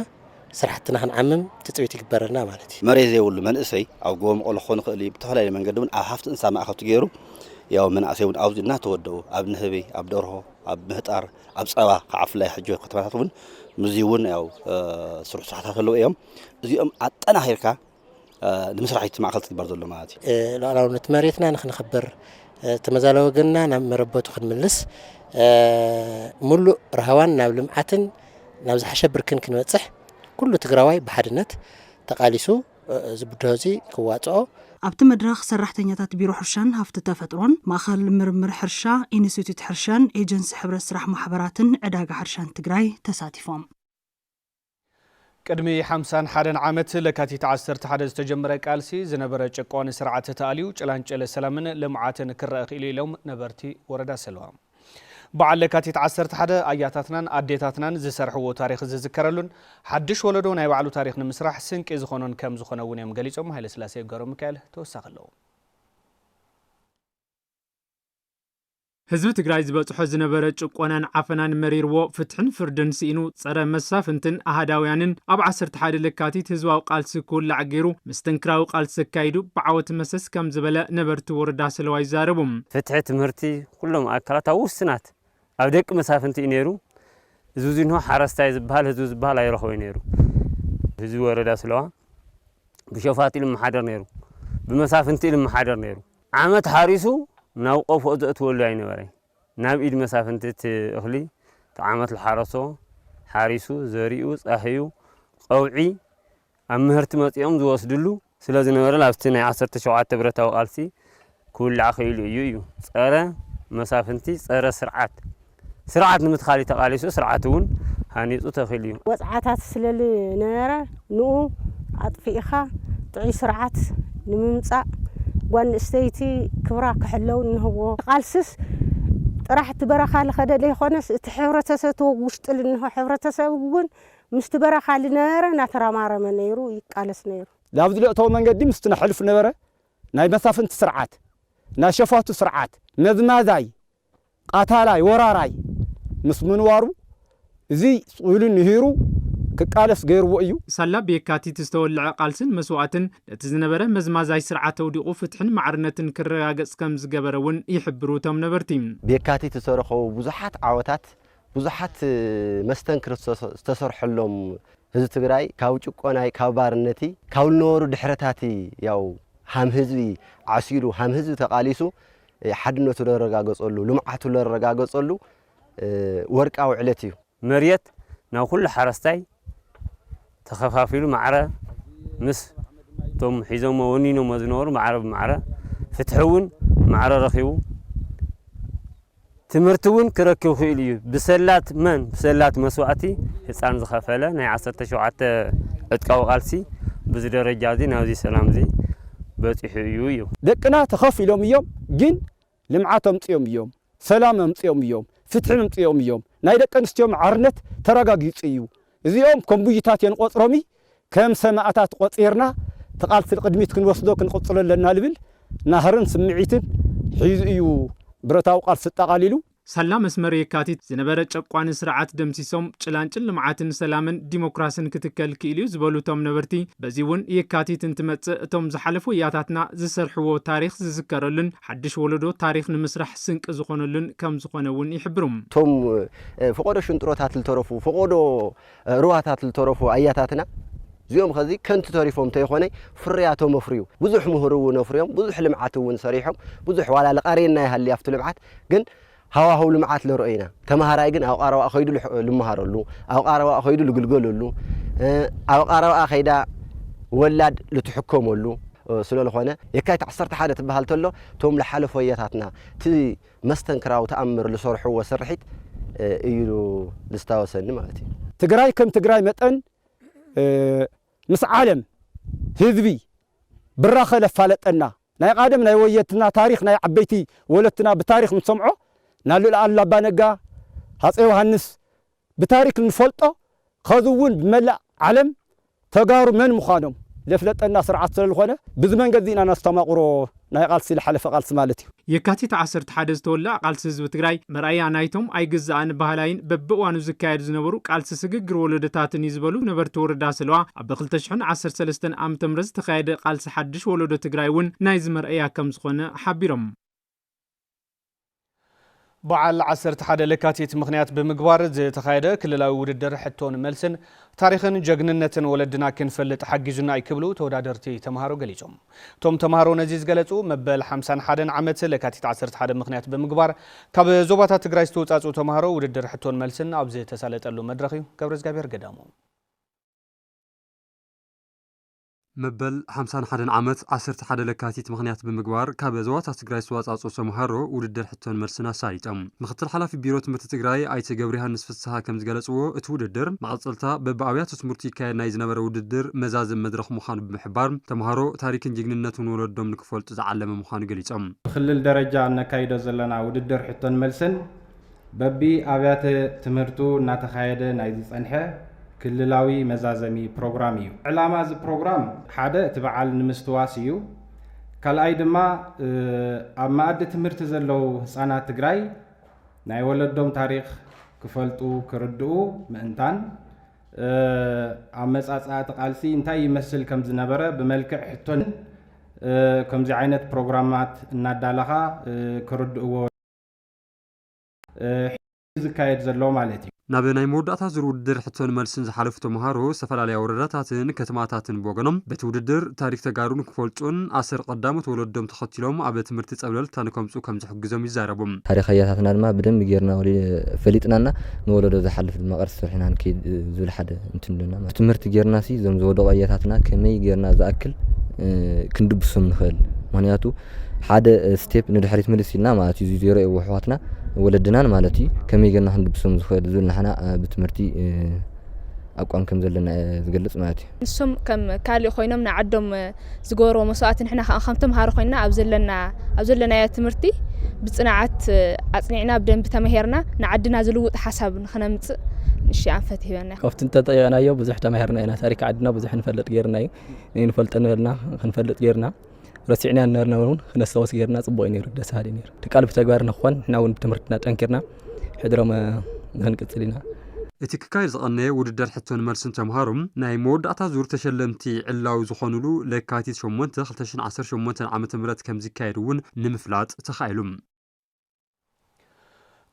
ስራሕትና ክንዓምም ትፅቢት ይግበረና ማለት እዩ። መሬት ዘይብሉ መንእሰይ ኣብ ጎቦ መቐለ ክኾን ይኽእል እዩ ብተፈላለየ መንገዲ እውን ኣብ ሃፍቲ እንስሳ ማእኸብቲ ገይሩ ያው መንእሰይ እውን ኣብዙ እናተወደኡ ኣብ ንህበይ ኣብ ደርሆ ኣብ ምህጣር ኣብ ጸባ ከዓፍላይ ሕጆ ከተማታት እውን ምዚ እውን ያው ስራሕታት ኣለዉ እዮም እዚኦም ኣጠናኺርካ ንምስራሒት ማእኸል ትግበር ዘሎ ማለት እዩ። ሉዓላውነት መሬትና ንኽንኽበር ተመዛለ ወገንና ናብ መረበቱ ክንምልስ ሙሉእ ረሃዋን ናብ ልምዓትን ናብ ዝሓሸ ብርክን ክንበጽሕ ኩሉ ትግራዋይ ብሓድነት ተቃሊሱ ዝብድሆ እዚ ክዋጽኦ ኣብቲ መድረኽ ሰራሕተኛታት ቢሮ ሕርሻን ሃብቲ ተፈጥሮን ማእኸል ምርምር ሕርሻ ኢንስቲትዩት ሕርሻን ኤጀንሲ ሕብረት ስራሕ ማሕበራትን ዕዳጋ ሕርሻን ትግራይ ተሳቲፎም ቅድሚ 51 ዓመት ለካቲት 11 ዝተጀመረ ቃልሲ ዝነበረ ጭቆን ስርዓት ተኣልዩ ጭላንጭል ሰላምን ልምዓትን ክረአ ኽኢሉ ኢሎም ነበርቲ ወረዳ ሰልዋ በዓል ለካቲት 11 ኣያታትናን ኣዴታትናን ዝሰርሕዎ ታሪክ ዝዝከረሉን ሓድሽ ወለዶ ናይ ባዕሉ ታሪክ ንምስራሕ ስንቂ ዝኾኖን ከም ዝኾነ እውን እዮም ገሊጾም ሃይለ ስላሴ ገብረ ሚካኤል ተወሳኺ ኣለዎ። ህዝቢ ትግራይ ዝበጽሖ ዝነበረ ጭቆናን ዓፈናን መሪርዎ ፍትሕን ፍርድን ሲኢኑ ጸረ መሳፍንትን ኣሃዳውያንን ኣብ 11 ለካቲት ህዝባዊ ቃልሲ ክውላዕ ገይሩ መስተንክራዊ ቃልሲ ዘካይዱ ብዓወት መሰስ ከም ዝበለ ነበርቲ ወረዳ ሰለዋ ይዛረቡ። ፍትሒ ትምህርቲ ኩሎም ኣካላት ውስናት ኣብ ደቂ መሳፍንቲ እዩ ነይሩ። ህዝቢ ዝንሆ ሓረስታይ ዝበሃል ህዝቢ ዝበሃል ኣይረኸበ ነይሩ። ህዝቢ ወረዳ ሰለዋ ብሸፋት ኢሉ መሓደር ነይሩ፣ ብመሳፍንቲ ኢሉ መሓደር ነይሩ። ዓመት ሓሪሱ ናብ ቆፎ ዘእትወሉ ኣይነበረይ ናብ ኢድ መሳፍንቲ እኽሊ ተዓመት ለሓረሶ ሓሪሱ ዘሪኡ ጻህዩ ቀውዒ ኣብ ምህርቲ መጽኦም ዝወስድሉ ስለ ዝነበረ ኣብቲ ናይ 17 ብረታዊ ቃልሲ ክውላዕ ኽኢሉ እዩ ጸረ መሳፍንቲ ጸረ ስርዓት ንምትኻሊ ተቃሊሱ ስርዓት እውን ሃኒጹ ተኽእል እዩ። ወጽዓታት ስለል ነበረ ንኡ ኣጥፊኢኻ ጥዑይ ስርዓት ንምምጻእ ጓን እስተይቲ ክብራ ክሕለው ንህቦ ቃልስስ ጥራሕ ትበረኻ ለኸደለ ይኾነስ እቲ ሕብረተሰብ ውሽጢ ልንሆ ሕብረተሰብ እውን ምስቲ በረኻ ልነበረ ናተራማረመ ነይሩ ይቃለስ ነይሩ። ላብዚ ለእተው መንገዲ ምስቲ ነሕልፍ ነበረ ናይ መሳፍንቲ ስርዓት ናይ ሸፋቱ ስርዓት መዝማዛይ ቃታላይ ወራራይ ምስ ምንዋሩ እዚ ጽኢሉ ንሂሩ ክቃለስ ገይርዎ እዩ። ሳላ ብየካቲት ዝተወልዐ ቃልስን መስዋዕትን ነቲ ዝነበረ መዝማዛይ ስርዓት ተውዲቑ ፍትሕን ማዕርነትን ክረጋገጽ ከም ዝገበረ እውን ይሕብሩ እቶም ነበርቲ። ብየካቲት ዝተረኸቡ ብዙሓት ዓወታት ብዙሓት መስተንክር ዝተሰርሐሎም ህዝቢ ትግራይ ካብ ጭቆናይ ካብ ባርነቲ ካብ ዝነበሩ ድሕረታቲ ያው ሃም ህዝቢ ዓሲሉ ሃም ህዝቢ ተቃሊሱ ሓድነቱ ለረጋገጸሉ ልምዓቱ ለረጋገጸሉ ወርቃዊ ዕለት እዩ። መሬት ናብ ኩሉ ሓረስታይ ተኸፋፊሉ ማዕረ ምስ ቶም ሒዞም ወኒኖም ዝነበሩ ማዕረ ብማዕረ ፍትሒ እውን ማዕረ ረኺቡ ትምህርቲ እውን ክረክብ ኽኢሉ እዩ። ብሰላት መስዋዕቲ ህፃን ዝኸፈለ ናይ 17 ዕጥቃዊ ቃልሲ ብዚ ደረጃ እዚ ናብዚ ሰላም እዚ በፂሑ እዩ ደቅና ተኸፊሎም እዮም ግን ልምዓት ኣምፅኦም እዮም ሰላም ኣምፅኦም እዮም ፍትሒ ኣምፅኦም እዮም ናይ ደቂ ኣንስትዮ ማዕርነት ተረጋጊጹ እዩ እዚኦም ኮምቡይታት የንቆጽሮሚ ከም ሰማዕታት ቆጽርና ተቃልሲ ቅድሚት ክንወስዶ ክንቆጽሎ ለና ልብል ናህርን ስምዒትን ሒዙ እዩ ብረታው ቃልሲ ተቃሊሉ ሰላ መስመር የካቲት ዝነበረ ጨቋን ስርዓት ደምሲሶም ጭላንጭል ልምዓትን ሰላምን ዲሞክራሲን ክትከል ክኢሉ ዝበሉቶም ነበርቲ በዚውን የካቲት እንትመጽእ እቶም ዝሓለፉ ያታትና ዝሰርሕዎ ታሪኽ ዝዝከረሉን ሓድሽ ወለዶ ታሪኽ ንምስራሕ ስንቅ ዝኾነሉን ከም ዝኾነውን ይሕብሩም ቶም ፈቆዶ ሽንጥሮታት ልተረፉ ፈቆዶ ሩዋታት ልተረፉ አያታትና زيوم خذي كنت تعرفهم تيخوني فرياتهم مفريو بزح مهرو نفريهم بزح لمعاتهم صريحهم بزح ولا لقارينا هاللي يفتوا لمعات جن هوا هو لمعات لرؤينا تمهراي جن أو قاروا أخيدوا لمهاروا له أو قاروا أخيدوا لقلقلوا له أو قاروا أخيدا ولاد لتحكموا له سلول خونه يكاي تعصرت حادث بهالتلو توم لحالف وياتنا تي مستنكرا وتأمر لصرحه وسرحت يلو لستاوسن مالتي تجراي كم تجراي متن مس عالم هذبي براخة لفالتنا ناي قادم ناي ويتنا تاريخ ناي عبيتي ولتنا بتاريخ نسمعه نالو الله بانجا هاسيو هنس بتاريخ نفلطه خذون بملأ علم تجارب من مخانم لفلتنا سرعة سلخونه بزمن قدينا نستمقرو ناي قالسي لحلف قالس مالتي يكاتيت 11 تولى قالس حزب تግራይ مرأي نايتهم اي ግዛን ባህላይን በብዋኑ ዝካየድ ዝነበሩ ቃልስ ስግግር ወለደታትን ይዝበሉ ነበርት ወረዳ ስለዋ ኣብ 2013 ዓመተ ምህረት ተኻየደ ቃልስ ሓድሽ ወለዶ ትግራይ ውን ናይ ዝመርአያ ከም ዝኾነ ሓቢሮም በዓል 11 ለካቲት ምክንያት በምግባር ዝተኻየደ ክልላዊ ውድድር ሕቶን መልስን ታሪኽን ጀግንነትን ወለድና ክንፈልጥ ሓጊዙና ይክብሉ ተወዳደርቲ ተማሃሮ ገሊጾም ቶም ተማሃሮ ነዚ ዝገለጹ መበል 51 ዓመት ለካቲት 11 ምክንያት በምግባር ካብ ዞባታት ትግራይ ዝተውጻጹ ተማሃሮ ውድድር ሕቶን መልስን ኣብ ዝተሳለጠሉ መድረኽ እዩ ገብረ እግዚአብሔር ገዳሙ مبل 51 عامت 11 لكاتيت مخنيات بمقبار كاب زوات تግራይ سواصاصو سمحارو وددر حتون مرسنا سايطم مختل حلاف بيرو تمرت تግራይ ايت جبريها نسفسها كم زغلصو ات وددر مقصلتا ببعويات تمرتي كاي ناي زنبر وددر مزازم مدرخ مخان بمحبار تمحارو تاريخن جግንነቱን ወለዶም ንክፈልጡ ዝዓለመ مخان ገሊጾም خلل درجه نكايدو زلنا وددر حتون ملسن ببي ابيات تمرتو ناتخايده ناي زصنحه كللاوي مزازمي بروغراميو علامة ز بروغرام حدا تبعال نمستواسيو كالاي دما اما اد تمرت زلو حصانات تግራይ ናይ ወለዶም ታሪኽ ክፈልጡ ክርድኡ ምእንታን አመጻጻት ቃልሲ እንታይ ይመስል ከም ዝነበረ በመልክዕ ሕቶን ከምዚ ዓይነት ፕሮግራማት እናዳለኻ ክርድእዎ ዝካየድ ዘሎ ማለት እዩ ናብ ናይ መወዳእታ ዙር ውድድር ሕቶን መልስን ዝሓለፉ ተማሃሮ ዝተፈላለዩ ወረዳታትን ከተማታትን ቦገኖም በቲ ውድድር ታሪክ ተጋሩን ክፈልጡን ኣስር ቀዳሞት ወለዶም ተኸቲሎም ኣብ ትምህርቲ ጸብለል ታንከምጹ ከም ዝሕግዞም ይዛረቡም ታሪኻያታትና ድማ ብደንብ ጌርና ፈሊጥናና ንወለዶ ዝሓልፍ መቐርስ ስርሕናን ከይድ ዝብል ሓደ እንትንድና ትምህርቲ ጌርና ሲ ዞም ዝወደቁ ኣያታትና ከመይ ጌርና ዝኣክል ክንድብሶም ንኽእል ምክንያቱ ሓደ ስቴፕ ንድሕሪት መልሲልና ማለት እዩ ዜሮ ወሕዋትና ولدنا مالتي كم يجينا هند بسم زخير زولنا حنا بتمرتي أقوم كم زلنا زقلت مالتي. نسوم كم كالي خوينا من عدم زجور ومساعات نحنا خمتم هار خوينا أبزلنا يا تمرتي بصناعات أصنعنا بدن بتمهيرنا نعدنا زلوت حسب نخنا مت نشي عن فتح بنا. كفت أنت طيانا يو بزح تمهيرنا أنا تاريخ عدنا بزح نفلت غيرنا نفلت نرنا نفلت غيرنا. رسعنا نرنا ون خنستوس غيرنا صبوي نير دس هادي نير تقالب تجارنا خوان حنا ون بتمرتنا تنكرنا حدرما ننقصلنا اتكاي زقنه وددر حتون مرسن تمهارم ناي موداتا زور تشلمتي علاو زخونلو لكاتيت 8 2018 عام تمرت كم زكايرون نمفلاط تخايلم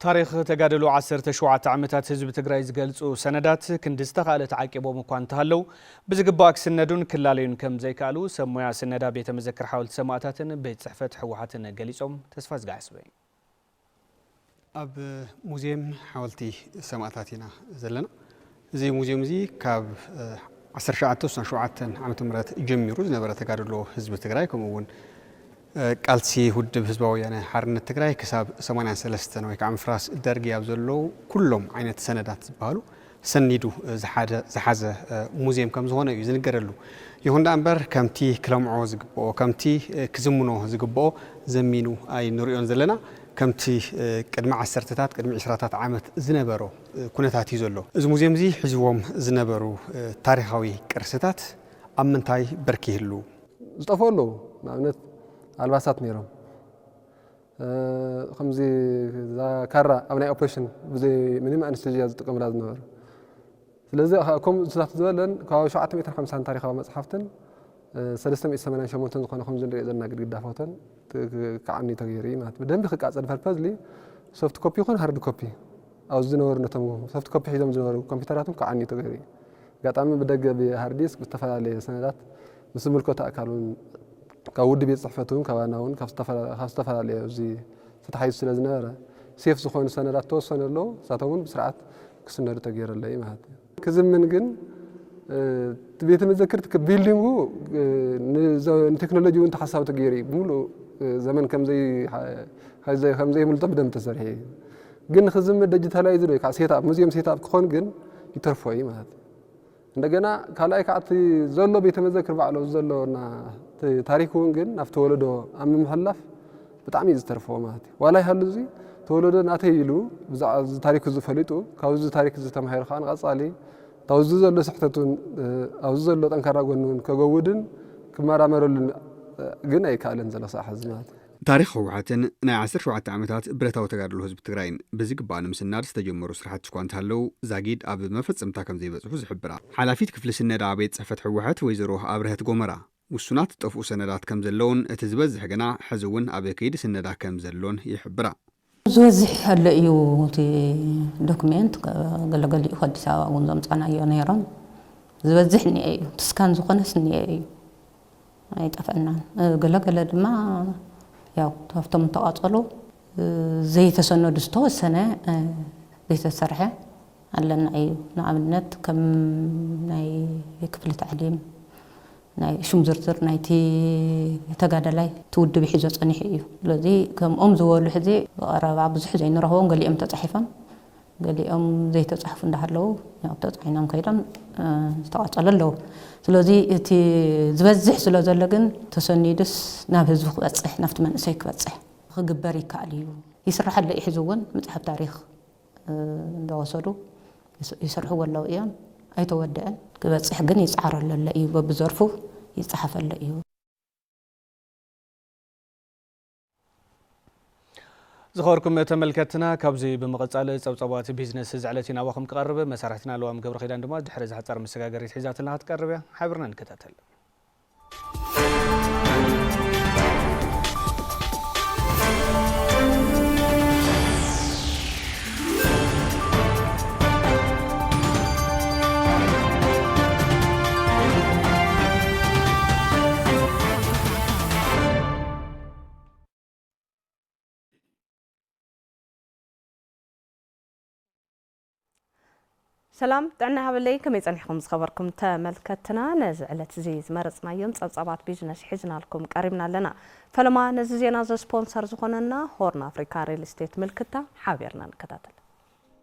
تاريخ تقادلو 17 عامتات حزب تግራይ ዝገልጹ ሰነዳት ክንድስተኻለ ተዓቂቦም እኳ እንተሃለው ብዝግባእ ክስነዱን ክላለዩን ከም ዘይካሉ ሰሙያ ሰነዳ ቤተ መዘክር ሓወልቲ ሰማዕታትን ቤት ጽሕፈት ሕወሓትን ገሊጾም ተስፋ ዝጋስበይ ኣብ ሙዚየም ሓወልቲ ሰማዕታት ኢና ዘለና እዚ ሙዚየም እዚ ካብ 1967 ዓመተ ምህረት ጀሚሩ ዝነበረ ተጋድሎ ህዝቢ ትግራይ ከምኡውን ቃልሲ ውድብ ህዝባዊ ወያነ ሓርነት ትግራይ ክሳብ 83 ወይ ከዓ ምፍራስ ደርጊ ኣብ ዘሎ ኩሎም ዓይነት ሰነዳት ዝበሃሉ ሰኒዱ ዝሓዘ ሙዚየም ከም ዝኾነ እዩ ዝንገረሉ ይኹን እምበር ከምቲ ክለምዖ ዝግብኦ ከምቲ ክዝምኖ ዝግብኦ ዘሚኑ ኣይ ንሪኦን ዘለና ከምቲ ቅድሚ 10ታት ቅድሚ 20ታት ዓመት ዝነበሮ ኩነታት እዩ ዘሎ እዚ ሙዚየም እዚ ሒዝዎም ዝነበሩ ታሪኻዊ ቅርስታት ኣብ ምንታይ በርኪ ይህሉ ዝጠፈሉ ንኣብነት ኣልባሳት ነይሮም ከምዚ ካራ ኣብ ናይ ኦፕሬሽን ብዘይ ምንም ኣንስተዚያ ዝጥቀምላ ዝነበረ ስለዚ ከም ዝታት ዝበለን ካብ 750 ታሪኻዊ መጽሓፍትን 388 ዝኾነ ከም ዝንሪኦ ዘለና ግድግዳ ፎቶን ከዓኒ ተገይሩ ማለት በደንብ ክቃፀል ፐርፐዝሊ ሶፍት ኮፒ ይኹን ሃርድ ኮፒ ኣብ ዝነበሩ ነቶም ሶፍት ኮፒ ሒዞም ዝነበሩ ኮምፒውተራትን ከዓኒ ተገይሩ ጋጣሚ ብደገ ብሃርድ ዲስክ ዝተፈላለዩ ሰነዳት ምስ ምልከታ ኣካሉን ካብ ውድ ቤት ጽሕፈቱን ከባናውን ካብ ዝተፈላለዩ እዚ ተታሒዙ ስለ ዝነበረ ሴፍ ዝኾኑ ሰነዳት ተወሰነሎ ሳተውን ብስርዓት ክስነዱ ተገይረለይ ማለት ክዝምን ግን ቤተ መዘክርት ከቢልዲንጉ ንቴክኖሎጂ ወንተ ሓሳብ ተገይሪ ሙሉ ዘመን ከምዘይ ሙልቶ ብደም ተሰርሐ ግን ክዝም ዲጂታላይዝ ወይ ሴትኣፕ ሙዚየም ሴትኣፕ ክኾን ግን ይተርፎይ ማለት እንደገና ካልኣይ ከዓቲ ዘሎ ቤተ መዘክር ባዕሉ ዘሎና ታሪኩን ግን ናብቲ ወለዶ ኣብ ምምሕላፍ ብጣዕሚ ዝተርፎ ማለት ዋላ ይሃሉ እዚ ተወለዶ ናተይሉ ብዛዕባ ታሪኩ ዝፈሊጡ ካብዚ ታሪክ ዝተማሃሩ ከዓ ንቐጻሊ ታውዝ ዘሎ ስሕተቱን ኣብዚ ዘሎ ጠንካራ ጎኑን ከገውድን ክመራመረሉን ግን ኣይከኣለን ዘሎ ሰዓት ማለት ታሪክ ህወሓትን ናይ 17 ዓመታት ብረታዊ ተጋድሎ ህዝቢ ትግራይን ብዝግባእ ንምስናድ ዝተጀመሩ ስራሕቲ እኳ እንተሃለዉ ዛጊድ ኣብ መፈፀምታ ከም ዘይበፅሑ ዝሕብራ ሓላፊት ክፍሊ ስነዳ ቤት ጽሕፈት ህወሓት ወይዘሮ ኣብርሀት ጎመራ ውሱናት ጠፍኡ ሰነዳት ከም ዘለውን እቲ ዝበዝሕ ግና ሕዚ እውን ኣብ ከይዲ ስነዳ ከም ዘሎን ይሕብራ ዝወዝሕ ኣሎ እዩ እቲ ዶክሜንት ገለገሊኡ ኣዲስ ኣበባ እውን ዘምፃናዮ ነይሮም ዝበዝሕ እኒአ እዩ ትስካን ዝኾነስ እኒአ እዩ ኣይጠፍአናን ገለገለ ድማ ያው ተፍቶም ተቃጸሉ ዘይተሰነዱ ዝተወሰነ ዘይተሰርሐ ኣለና እዩ ንኣብነት ከም ናይ ክፍሊ ታዕሊም ናይ ሹም ዝርዝር ናይቲ ተጋዳላይ ትውድብ ሒዞ ጸኒሕ እዩ ስለዚ ከምኦም ዝበሉ ሕዚ ቀረባ ብዙሕ ዘይንረኽቦም ገሊኦም ተጻሒፎም ገሊኦም ዘይተጻሕፉ እንዳሃለው ያው ተጻሒኖም ከይዶም ዝተቃጸሉ ኣለዉ ስለዚ እቲ ዝበዝሕ ስለ ዘሎ ግን ተሰኒድስ ናብ ህዝቢ ክበጽሕ ናብቲ መንእሰይ ክበጽሕ ክግበር ይከኣል እዩ ይስራሓለ እዩ ሕዚ እውን መጽሓፍ ታሪክ እንደወሰዱ ይሰርሕዎ ኣለዉ እዮም ኣይተወደአን ክበጽሕ ግን ይጻዕረሉ ኣሎ እዩ በብዘርፉ ይጻሓፈሉ እዩ ዝኸበርኩም ተመልከትና ካብዚ ብምቕጻል ጸብጸባት ቢዝነስ ዝዕለት ናባኹም ክቐርብ መሳርሕትና ለዋም ገብረ ኺዳን ድማ ድሕሪ ዝሓፀር መሰጋገሪት ሒዛትና ክትቀርብ እያ ሓቢርና ንከታተል سلام تعنا هبلي كم يصنحكم خبركم تملكتنا نزعلت زي زمرصنا يوم صبصبات بيزنس حزنا لكم قريبنا لنا فلما نزينا ز سبونسر زخوننا هورن افريكا ريل استيت ملكتا حابرنا نكتاتل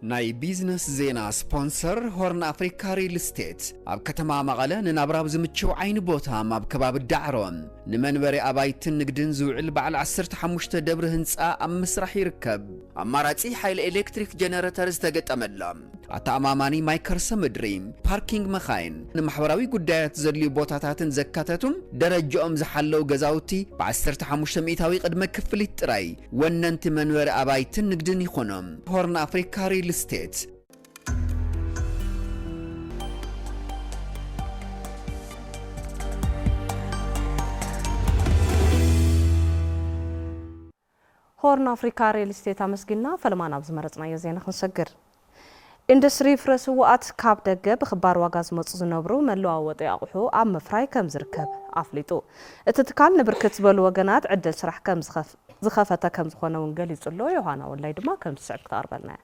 ናይ ቢዝነስ ዜና ስፖንሰር ሆርን ኣፍሪካ ሪል ስቴት ኣብ ከተማ መቐለ ንናብራብ ዝምችው ዓይኒ ቦታ ኣብ ከባቢ ዳዕሮን ንመንበሪ ኣባይትን ንግድን ዝውዕል በዓል 15 ደብሪ ህንፃ ኣብ ምስራሕ ይርከብ ኣማራጺ ሓይሊ ኤሌክትሪክ ጀነሬተር ዝተገጠመሎም ኣተኣማማኒ ማይከርሰ ምድሪ ፓርኪንግ መኻይን ንማሕበራዊ ጉዳያት ዘድልዩ ቦታታትን ዘካተቱም ደረጃኦም ዝሓለው ገዛውቲ ብ15 ሚእታዊ ቅድመ ክፍሊት ጥራይ ወነንቲ መንበሪ ኣባይትን ንግድን ይኾኖም ሆርን ኣፍሪካ ሪል ስቴት هورن افريكا ريل استيت امسكنا فلما نابز مرصنا يزينا خنسجر ኢንዱስትሪ ፍረስዋት ካብ ደገ ብኽባር ዋጋ ዝመጹ ዝነብሩ መለዋወጢ ኣቑሑ ኣብ ምፍራይ ከም ዝርከብ ኣፍሊጡ እቲ ትካል ንብርክት ዝበሉ ወገናት ዕድል ስራሕ ከም ዝኸፈተ ከም ዝኾነ እውን ገሊጹ ኣሎ ዮሃና ወላይ ድማ ከም ዝስዕብ ክተቕርበልና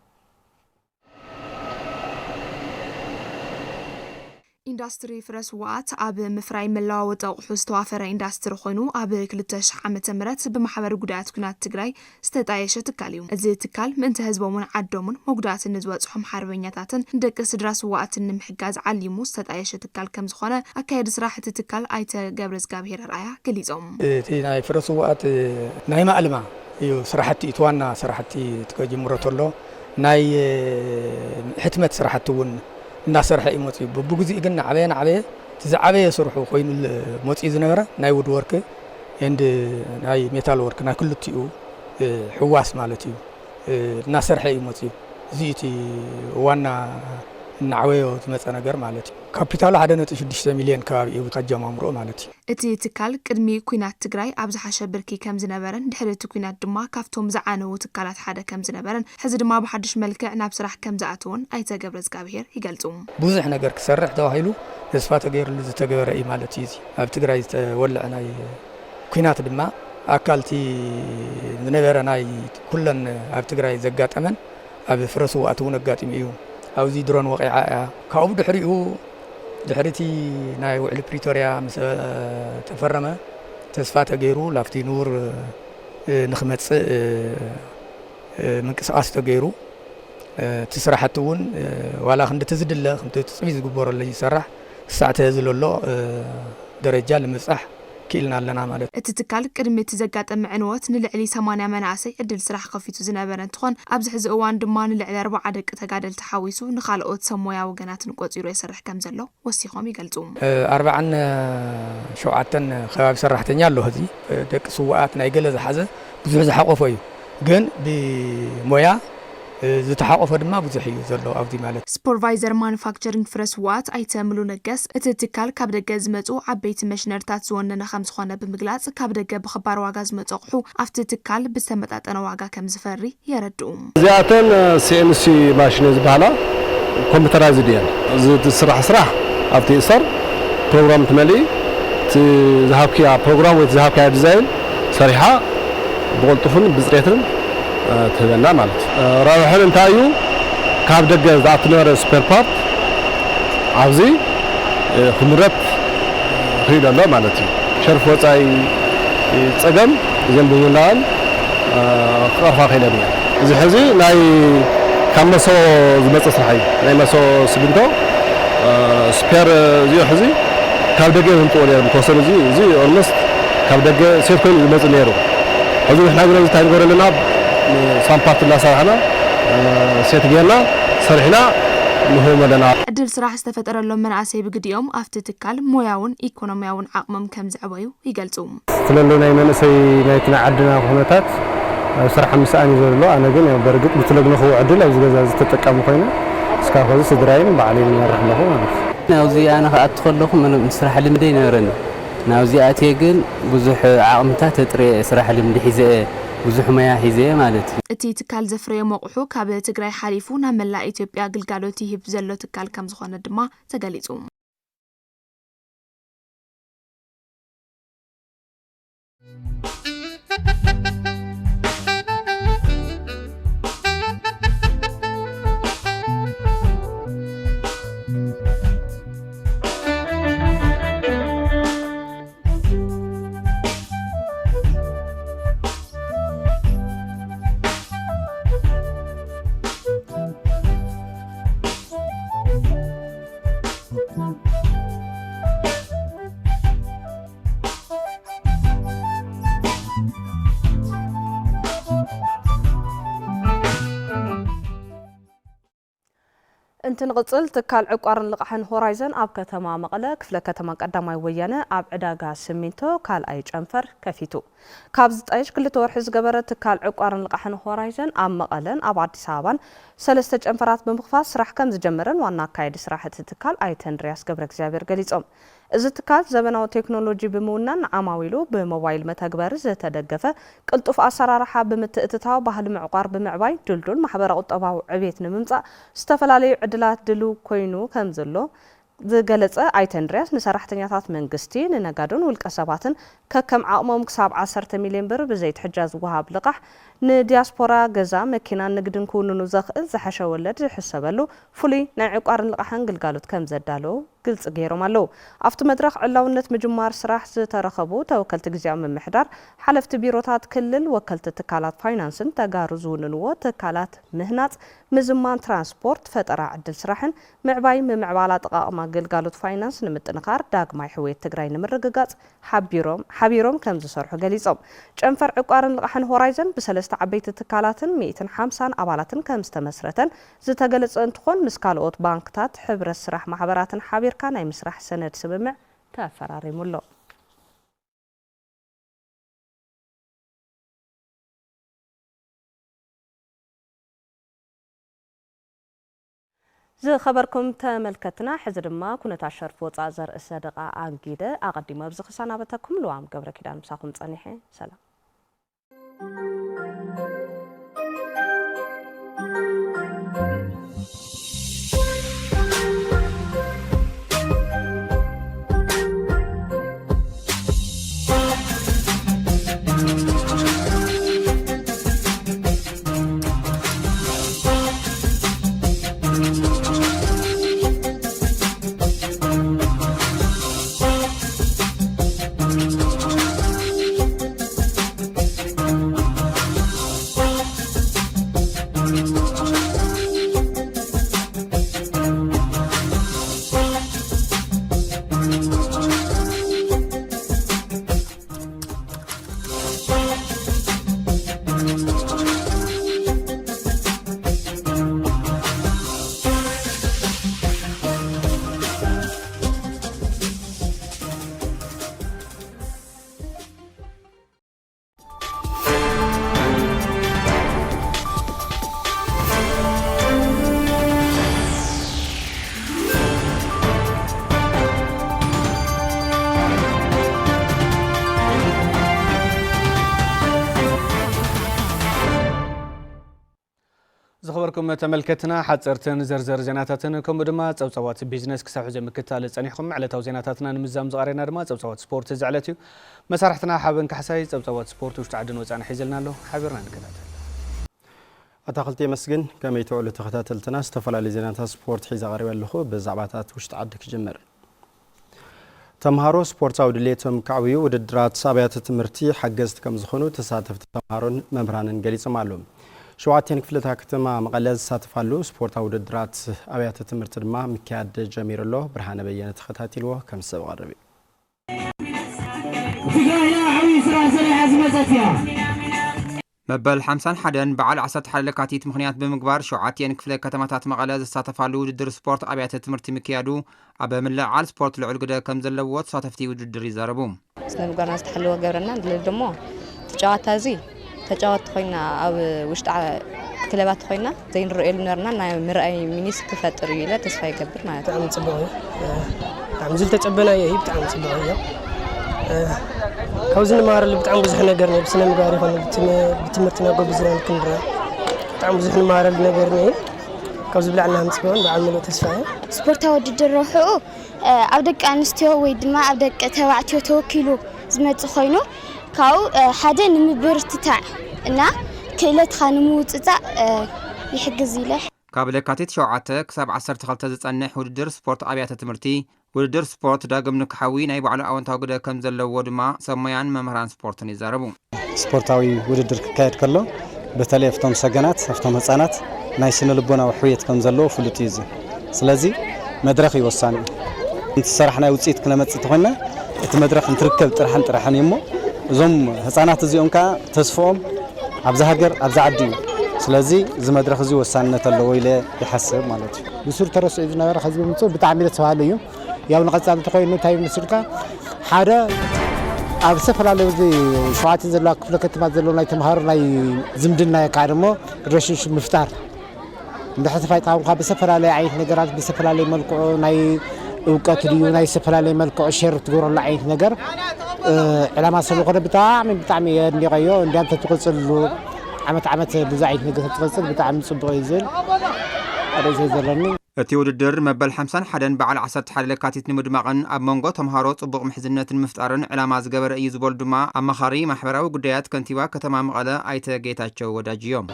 ኢንዱስትሪ ፍረስዋት ኣብ ምፍራይ መለዋወጢ ኣቑሑ ዝተዋፈረ ኢንዱስትሪ ኮይኑ ኣብ 2000 ዓመተ ምህረት ብማሕበር ጉዳያት ኩናት ትግራይ ዝተጣየሸ ትካል እዩ እዚ ትካል ምእንቲ ህዝቦምን ዓዶምን መጉዳእቲ ንዝበጽሖም ሓርበኛታትን ደቂ ስድራ ስዋኣትን ንምሕጋዝ ዓሊሙ ዝተጣየሸ ትካል ከም ዝኾነ ኣካየዲ ስራሕ እቲ ትካል ኣይተ ገብረ ዝጋብሄር ራእያ ገሊጾም እቲ ናይ ፍረስዋት ናይ ማዕልማ እዩ ስራሕቲ እቲ ዋና ስራሕቲ ተጀምሮ ተሎ ናይ ሕትመት ስራሕቲ እውን እናሰርሐ ይመጽዩ በብግዜ ግን ዓበየ ትዛዓበየ ስርሑ ኮይኑ መጽዩ ዝነበረ ናይ ውድ ወርክ ኤንድ ናይ ሜታል ወርክ ናይ ክልቲኡ ሕዋስ ማለት እዩ እናሰርሐ ይመጽዩ እዚቲ ዋና ናዕወዮ ዝመጸ ነገር ማለት እዩ ካፒታሉ 1.6 ሚልዮን ከባቢ እዩ ከጀማምሮ ማለት እዩ እቲ ትካል ቅድሚ ኩናት ትግራይ ኣብ ዝሓሸ ብርኪ ከም ዝነበረን ድሕሪ እቲ ኩናት ድማ ካብቶም ዝዓነዉ ትካላት ሓደ ከም ዝነበረን ሕዚ ድማ ብሓድሽ መልክዕ ናብ ስራሕ ከም ዝኣተውን ኣይተገብረ ዝጋብሄር ይገልጹ ብዙሕ ነገር ክሰርሕ ተባሂሉ ተስፋ ተገይሩሉ ዝተገበረ እዩ ማለት እዩ ኣብ ትግራይ ዝተወልዐ ናይ ኩናት ድማ ኣካልቲ ዝነበረ ናይ ኩለን ኣብ ትግራይ ዘጋጠመን ኣብ ፍረሱ ኣተውን ኣጋጢሙ እዩ ኣብዚ ድሮን ወቂዓ ካብኡ ድሕሪኡ ድሕሪቲ ናይ ውዕል ፕሪቶሪያ ምስ ተፈረመ ተስፋ ተገይሩ ላፍቲ ኑር ንኽመጽእ ምንቅስቃስ ተገይሩ ትስራሕቲ እውን ዋላ ክንዲ ተዝድለ ክንዲ ትጽቢ ዝግበረሉ ይስራሕ ሳዕተ ዝለሎ ደረጃ ለምጻሕ ክኢልና ኣለና ማለት እቲ ትካል ቅድሚ እቲ ዘጋጠመ ዕንወት ንልዕሊ 80 መናእሰይ ዕድል ስራሕ ከፊቱ ዝነበረ እንትኾን ኣብዚ ሕዚ እዋን ድማ ንልዕሊ 40 ደቂ ተጋደልቲ ሓዊሱ ንኻልኦት ሰብ ሞያ ወገናትን ቆፂሩ ይሰርሕ ከም ዘሎ ወሲኾም ይገልጹ 47 ከባቢ ሰራሕተኛ ኣሎ እዚ ደቂ ስዋኣት ናይ ገለ ዝሓዘ ብዙሕ ዝሓቆፈ እዩ ግን ብሞያ ዝተሓቆፈ ድማ ብዙሕ እዩ ዘሎ ኣብዚ ማለት ሱፐርቫይዘር ማኑፋክቸሪንግ ፍረስ ዋት ኣይተምሉ ነገስ እቲ ትካል ካብ ደገ ዝመጹ ዓበይቲ መሽነርታት ዝወነነ ከም ዝኾነ ብምግላጽ ካብ ደገ ብኽባር ዋጋ ዝመጹ ኣቑሑ ኣብቲ ትካል ብዝተመጣጠነ ዋጋ ከም ዝፈሪ የረድኡ እዚኣተን ሲኤንሲ ማሽን ዝበሃላ ኮምፒውተራይዝድ እየን ስራሕ ኣብቲ እሰር ፕሮግራም ትመልኢ ዝሃብክያ ፕሮግራም ወይ ዝሃብክያ ዲዛይን ሰሪሓ ብቕልጡፍን ብፅሬትን ትህበና ማለት ረብሕን እንታይ እዩ ካብ ደገ ዝኣቱ ነበረ ስፔር ፓርት ኣብዚ ክምረት ክሪድ ኣሎ ማለት እዩ ሸርፍ ወፃኢ ፀገም እዘን ብምልላን ክቐርፋ ክኢለን እየን እዚ ሕዚ ናይ ካብ መሶ ዝመፀ ስራሕ እዩ ናይ መሶ ስሚንቶ ስፔር እዚኦ ሕዚ ካብ ደገ ዝምፅዎ ነይሮም ተወሰኑ እዚ ኦልሞስት ካብ ደገ ሴት ኮይኑ ዝመፅእ ነይሩ ሕዚ ንሕና ግን እንታይ ንገብር ኣለና ሳምፓርት እናሰርሕና ሴት ጌርና ሰሪሕና ንህቦም ኣለና ዕድል ስራሕ ዝተፈጠረሎም መናእሰይ ብግዲኦም ኣብቲ ትካል ሞያውን ኢኮኖሚያውን ዓቕሞም ከም ዝዕበዩ ይገልጹ ስለሎ ናይ መንእሰይ ናይቲ ናይ ዓድና ኩነታት ስራሕ ምስኣን እዩ ዘሎ ኣነ ግን በርግጥ ብትለግኖ ክውዕድል ኣብዚ ገዛ ዝተጠቀሙ ኮይነ እስካብ ሕዚ ስድራይን ባዕለይን ይመርሕ ኣለኹ ማለት እዩ ናብዚ ኣነ ክኣቱ ከለኹ ምንም ስራሕ ልምዲ ይነበረኒ ናብዚ ኣትየ ግን ብዙሕ ዓቕምታት ጥሬ ስራሕ ልምዲ ሒዘ ብዙሕ ሞያ ሒዘ ማለት እዩ እቲ ትካል ዘፍረዮም ኣቑሑ ካብ ትግራይ ሓሊፉ ናብ መላእ ኢትዮጵያ ግልጋሎት ይህብ ዘሎ ትካል ከም ዝኾነ ድማ ተገሊጹ እንትንቅጽል ትካል ዕቋርን ልቃሕን ሆራይዘን ኣብ ከተማ መቐለ ክፍለ ከተማ ቀዳማይ ወያነ ኣብ ዕዳጋ ሲሚንቶ ካልኣይ ጨንፈር ከፊቱ ካብ ዝጣይሽ 2 ወርሒ ዝገበረ ትካል ዕቋርን ልቃሕን ሆራይዘን ኣብ መቐለን ኣብ ኣዲስ አበባን 3 ጨንፈራት ብምኽፋት ስራሕ ከም ዝጀመረን ዋና አካይዲ ስራሕቲ ትካል ኣይተ እንድሪያስ ገብረ እግዚአብሔር ገሊጾም እዚ ትካል ዘመናዊ ቴክኖሎጂ ብምውናን ዓማዊሉ ብሞባይል መተግበሪ ዝተደገፈ ቅልጡፍ ኣሰራርሓ ብምትእትታው ባህሊ ምዕቋር ብምዕባይ ድልዱል ማሕበራዊ ቁጠባዊ ዕብየት ንምምጻእ ዝተፈላለዩ ዕድላት ድሉ ኮይኑ ከም ዘሎ ዝገለጸ ኣይተ እንድሪያስ ንሰራሕተኛታት መንግስቲ ንነጋዶን ውልቀ ሰባትን ከከም ዓቕሞም ክሳብ 10 ሚልዮን ብር ብዘይትሕጃዝ ወሃብ ልቃሕ ንዲያስፖራ ገዛ መኪና ንግድን ክውንኑ ዘኽእል ዝሓሸ ወለድ ዝሕሰበሉ ፍሉይ ናይ ዕቋርን ልቃሕን ግልጋሎት ከም ዘዳለው ግልጽ ገይሮም ኣለዉ ኣብቲ መድረኽ ዕላውነት ምጅማር ስራሕ ዝተረኸቡ ተወከልቲ ግዝያዊ ምምሕዳር ሓለፍቲ ቢሮታት ክልል ወከልቲ ትካላት ፋይናንስን ተጋሩ ዝውንንዎ ትካላት ምህናጽ ምዝማን ትራንስፖርት ፈጠራ ዕድል ስራሕን ምዕባይ ምምዕባላ ጠቃቅማ ግልጋሎት ፋይናንስ ንምጥንኻር ዳግማይ ሕውየት ትግራይ ንምርግጋጽ ሓቢሮም ከም ዝሰርሑ ገሊጾም ጨንፈር ዕቋርን ልቃሕን ሆራይዘን ብ3 ሰለስተ ዓበይቲ ትካላትን 150 ኣባላትን ከም ዝተመስረተን ዝተገለጸ እንትኾን ምስ ካልኦት ባንክታት ሕብረት ስራሕ ማሕበራትን ሓቢርካ ናይ ምስራሕ ሰነድ ስምምዕ ተፈራሪሙሎ ዝኸበርኩም ተመልከትና ሕዚ ድማ ኩነታት ሸርፍ ወፃእ ዘርኢ ሰደቃ ኣንጊደ ኣቐዲመ ኣብዚ ክሳናበተኩም ልዋም ገብረ ኪዳን ምሳኹም ጸኒሐ ሰላም ዝኸበርኩም ተመልከትና ሓጸርትን ዘርዘር ዜናታትን ከም ድማ ጸብጻባት ቢዝነስ ክሳብ ዘምክታል ጸኒሕኩም ዕለታዊ ዜናታትና ንምዛም ዝቐረና ድማ ጸብጻባት ስፖርት ዝዕለት እዩ መሳርሕትና ሓበን ካሕሳይ ጸብጻባት ስፖርት ውሽጢ ዓድን ወጻእን ሒዘልና ኣሎ ሓቢርና ንከታተል ኣታኽልቲ መስግን ከመይ ትውዕሉ ተኸታተልትና ዝተፈላለዩ ዜናታት ስፖርት ሒዛ ቀሪበ ኣለኹ ብዛዕባታት ውሽጢ ዓዲ ክጅምር ተምሃሮ ስፖርታዊ ድሌቶም ከዕብዩ ውድድራት ኣብያተ ትምህርቲ ሓገዝቲ ከም ዝኾኑ ተሳተፍቲ ተምሃሮን መምህራንን ገሊጾም ኣለዉ ሸዋቴን ክፍለታ ከተማ መቐለ ዝሳተፋሉ ስፖርታዊ ውድድራት ኣብያተ ትምህርቲ ድማ ምክያድ ጀሚሩ ኣሎ ብርሃነ በየነ ተኸታቲልዎ ከም ሰብ ቀረበ መበል 51 በዓል 11 ለካቲት ምክንያት ብምግባር ሸዋቴን ክፍለ ከተማታት መቐለ ዝሳተፋሉ ውድድር ስፖርት ኣብያተ ትምህርቲ ምክያዱ ኣብ ምልዓል ስፖርት ልዑል ግደ ከም ዘለዎ ተሳተፍቲ ውድድር ይዛረቡ ስነምጋና ዝተሐለወ ገብረና ድማ ተጫዋታ እዚ ተጫዋት ኮይና ኣብ ውሽጣ ክለባት ኮይና ዘይንርኤሉ ነርና ናይ ምርኣይ ሚኒስ ክፈጥር ኢለ ተስፋ ይገብር ማለት ነው ጽባው በጣም ዝተጨበና ይሄ በጣም ጽባው ነው ካውዝን ማረል በጣም ብዙ ነገር ነው ስነ ምግባር ይሆን በትምህርት ነው ጎብዝራን ክንድራ በጣም ብዙ ማረል ነገር ነው ካውዝ ብላዕና ምጽባውን በአምሎ ተስፋ ስፖርታዊ ውድድር ረሑ ኣብ ደቂ ኣንስትዮ ወይ ድማ ኣብ ደቂ ተባዕትዮ ተወኪሉ ዝመጽእ ኮይኑ ካው ሓደ ንምብርትታዕ እና ክእለትካ ንምውጽጻእ ይሕግዝ ኢለ ካብ ለካቲት 7 ክሳብ 12 ዝጸንሕ ውድድር ስፖርት ኣብያተ ትምህርቲ ውድድር ስፖርት ዳግም ንክሓዊ ናይ ባዕሉ ኣወንታዊ ግደ ከም ዘለዎ ድማ ሰሞያን መምህራን ስፖርትን ይዛረቡ ስፖርታዊ ውድድር ክካየድ ከሎ በተለይ aftom ሰገናት aftom ህጻናት ናይ ስነ ልቦናዊ ሕውየት ከም ዘለዎ ፍሉጥ እዩ ስለዚ መድረኽ ይወሳኒ እንት ሰራሕና ውጽኢት ክነመጽእ ተኾና እቲ መድረኽ እንትርከብ ጥራሕን እሞ እዞም ህጻናት እዚኦም ካ ተስፎም ኣብዛ ሃገር ኣብዛ ዓዲ ስለዚ እዚ መድረኽ እዚ ወሳንነት ኣለዎ ኢለ ይሓስብ ማለት እዩ ብሱር ተረስዑ ዝነበረ ከዚ ብምጽእ ብጣዕሚ ተባሃለ እዩ ያው ንቐጻሊ ተኮይኑ እንታይ ምስልካ ሓደ ኣብ ዝተፈላለዩ እዚ ሸዋት ዘለዋ ክፍለ ከተማ ዘለዋ ናይ ተምሃሮ ናይ ዝምድና ካ ደሞ ሪሌሽንሽፕ ምፍጣር እንደሕተፋይ ጣውካ ብዝተፈላለየ ዓይነት ነገራት ብዝተፈላለየ መልክዑ ናይ እውቀት ድዩ ናይ ዝተፈላለዩ መልክዑ ሼር ትገብረሉ ዓይነት ነገር ዕላማ ስለኮነ ብጣዕሚ እንዲቀዮ እንዲያንተ ትቅጽሉ ዓመት ብዙ ዓይነት ነገር ትቅጽል ብጣዕሚ ጽቡቕ ይዝል ኣረዘ ዘለኒ እቲ ውድድር መበል 51 በዓል 11 ለካቲት ንምድማቕን ኣብ መንጎ ተምሃሮ ጽቡቕ ምሕዝነትን ምፍጣርን ዕላማ ዝገበረ እዩ ዝበሉ ድማ ኣማኻሪ ማሕበራዊ ጉዳያት ከንቲባ ከተማ መቐለ ኣይተ ጌታቸው ወዳጅ እዮም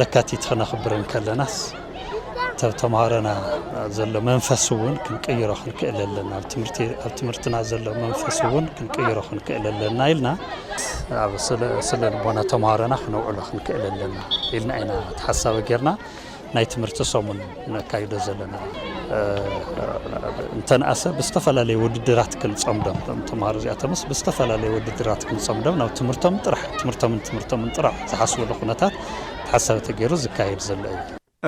ለካቲት ክነኽብርን ከለናስ ተምሃሮና ዘሎ መንፈስ እውን ክንቀይሮ ክንክእል ኣለና ኣብ ትምህርትና ዘሎ መንፈስ እውን ክንቀይሮ ክንክእል ኣለና ኢልና ኣብ ስለ ልቦና ተምሃሮና ክነውዕሎ ክንክእል ኣለና ኢልና ኢና ተሓሳቢ ጌርና ናይ ትምህርቲ ሰሙን ነካይዶ ዘለና እንተንኣሰ ብዝተፈላለዩ ውድድራት ክንጸምዶም ተምሃሮ እዚኣቶምስ ብዝተፈላለዩ ውድድራት ክንጸምዶም ናብ ትምህርቶምን ጥራሕ ዝሓስብሉ ኩነታት ተሓሳቢ ተገይሩ ዝካየድ ዘሎ እዩ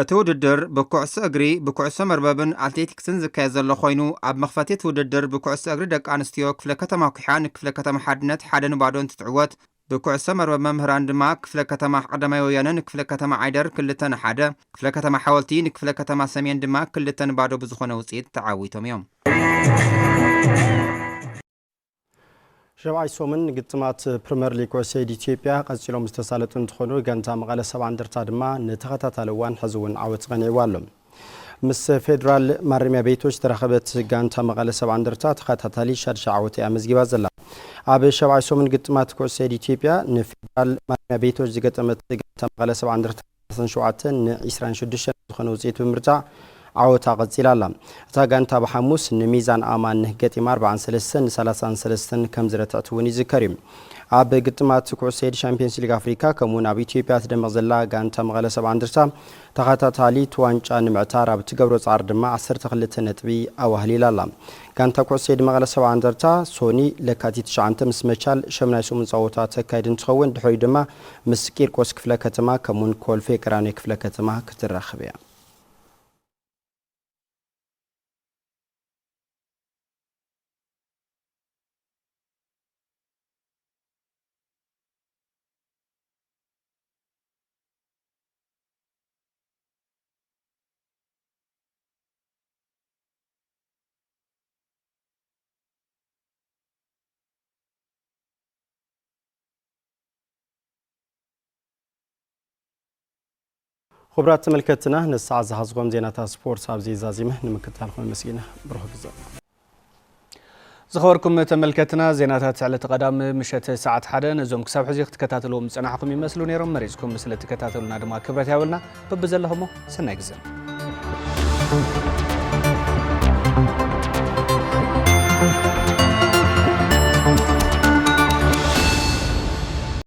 እቲ ውድድር ብኩዕሶ እግሪ ብኩዕሶ መርበብን አትሌቲክስን ዝካየድ ዘሎ ኮይኑ ኣብ መኽፈቲት ውድድር ብኩዕሶ እግሪ ደቂ ኣንስትዮ ክፍለ ከተማ ኩሓ ንክፍለ ከተማ ሓድነት 1-0 እንትትዕወት ብኩዕሶ መርበብ መምህራን ድማ ክፍለ ከተማ ቀዳማይ ወያነ ንክፍለ ከተማ ዓይደር 2-1 ክፍለ ከተማ ሓወልቲ ንክፍለ ከተማ ሰሜን ድማ 2-0 ብዝኾነ ውጽኢት ተዓዊቶም እዮም ሸብዓይ ሶምን ግጥማት ፕሪሚየር ሊግ ወሰድ ኢትዮጵያ ቀጽሎም ዝተሳለጡ እንትኾኑ ጋንታ መቐለ 70 እንደርታ ድማ ንተኸታታሊ እዋን ሕዝውን ዓወት ጸኒዕዋ ኣሎ ምስ ፌደራል ማረሚያ ቤቶች ተረኸበት ጋንታ መቐለ 70 እንደርታ ተኸታታሊ ሻድሻ ዓወት ኣመዝጊባ ዘላ ኣብ ሸብዓይ ሶምን ግጥማት ወሰድ ኢትዮጵያ ንፌደራል ማረሚያ ቤቶች ዝገጠመት ጋንታ መቐለ 70 እንደርታ 7 ን26 ዝኾነ ውጽኢት ብምርጫ ዓወታ ቀጽላላ እታ ጋንታ በሐሙስ ንሚዛን አማን ገጢማ 43-33 ከም ዝረትዕት እውን ይዝከር እዩ ኣብ ግጥማት ኩዕሶ ሻምፒዮንስ ሊግ አፍሪካ ከምኡን ኣብ ኢትዮጵያ ትደምቕ ዘላ ጋንታ መቐለ 70 እንደርታ ተኸታታሊት ዋንጫ ንምዕታር ኣብ ትገብሮ ጻዕር ድማ 12 ነጥቢ ኣዋህሊላላ ጋንታ ኩዕሶ መቐለ 70 እንደርታ ሶኒ ለካቲት 9 ምስ መቻል 8 ጸወታ ተካይድ እንትኸውን ድሕሪ ድማ ምስ ቂርቆስ ክፍለ ከተማ ከምኡን ኮልፌ ቀራኒዮ ክፍለ ከተማ ክትራኸብ እያ خبرات تملكتنا نسعى زحزقوم زيناتا سبورت سابزي زازيمه نمكتالكم مسكينه بروح غزا زخوركم تملكتنا زيناتات على تقدم مشت ساعة حدا نزوم كساب حزي تكتاتلو مصنعكم يمسلو نيرم مريزكم مثل تكتاتلونا دما كبرت ياولنا ببزلهمو سنة غزا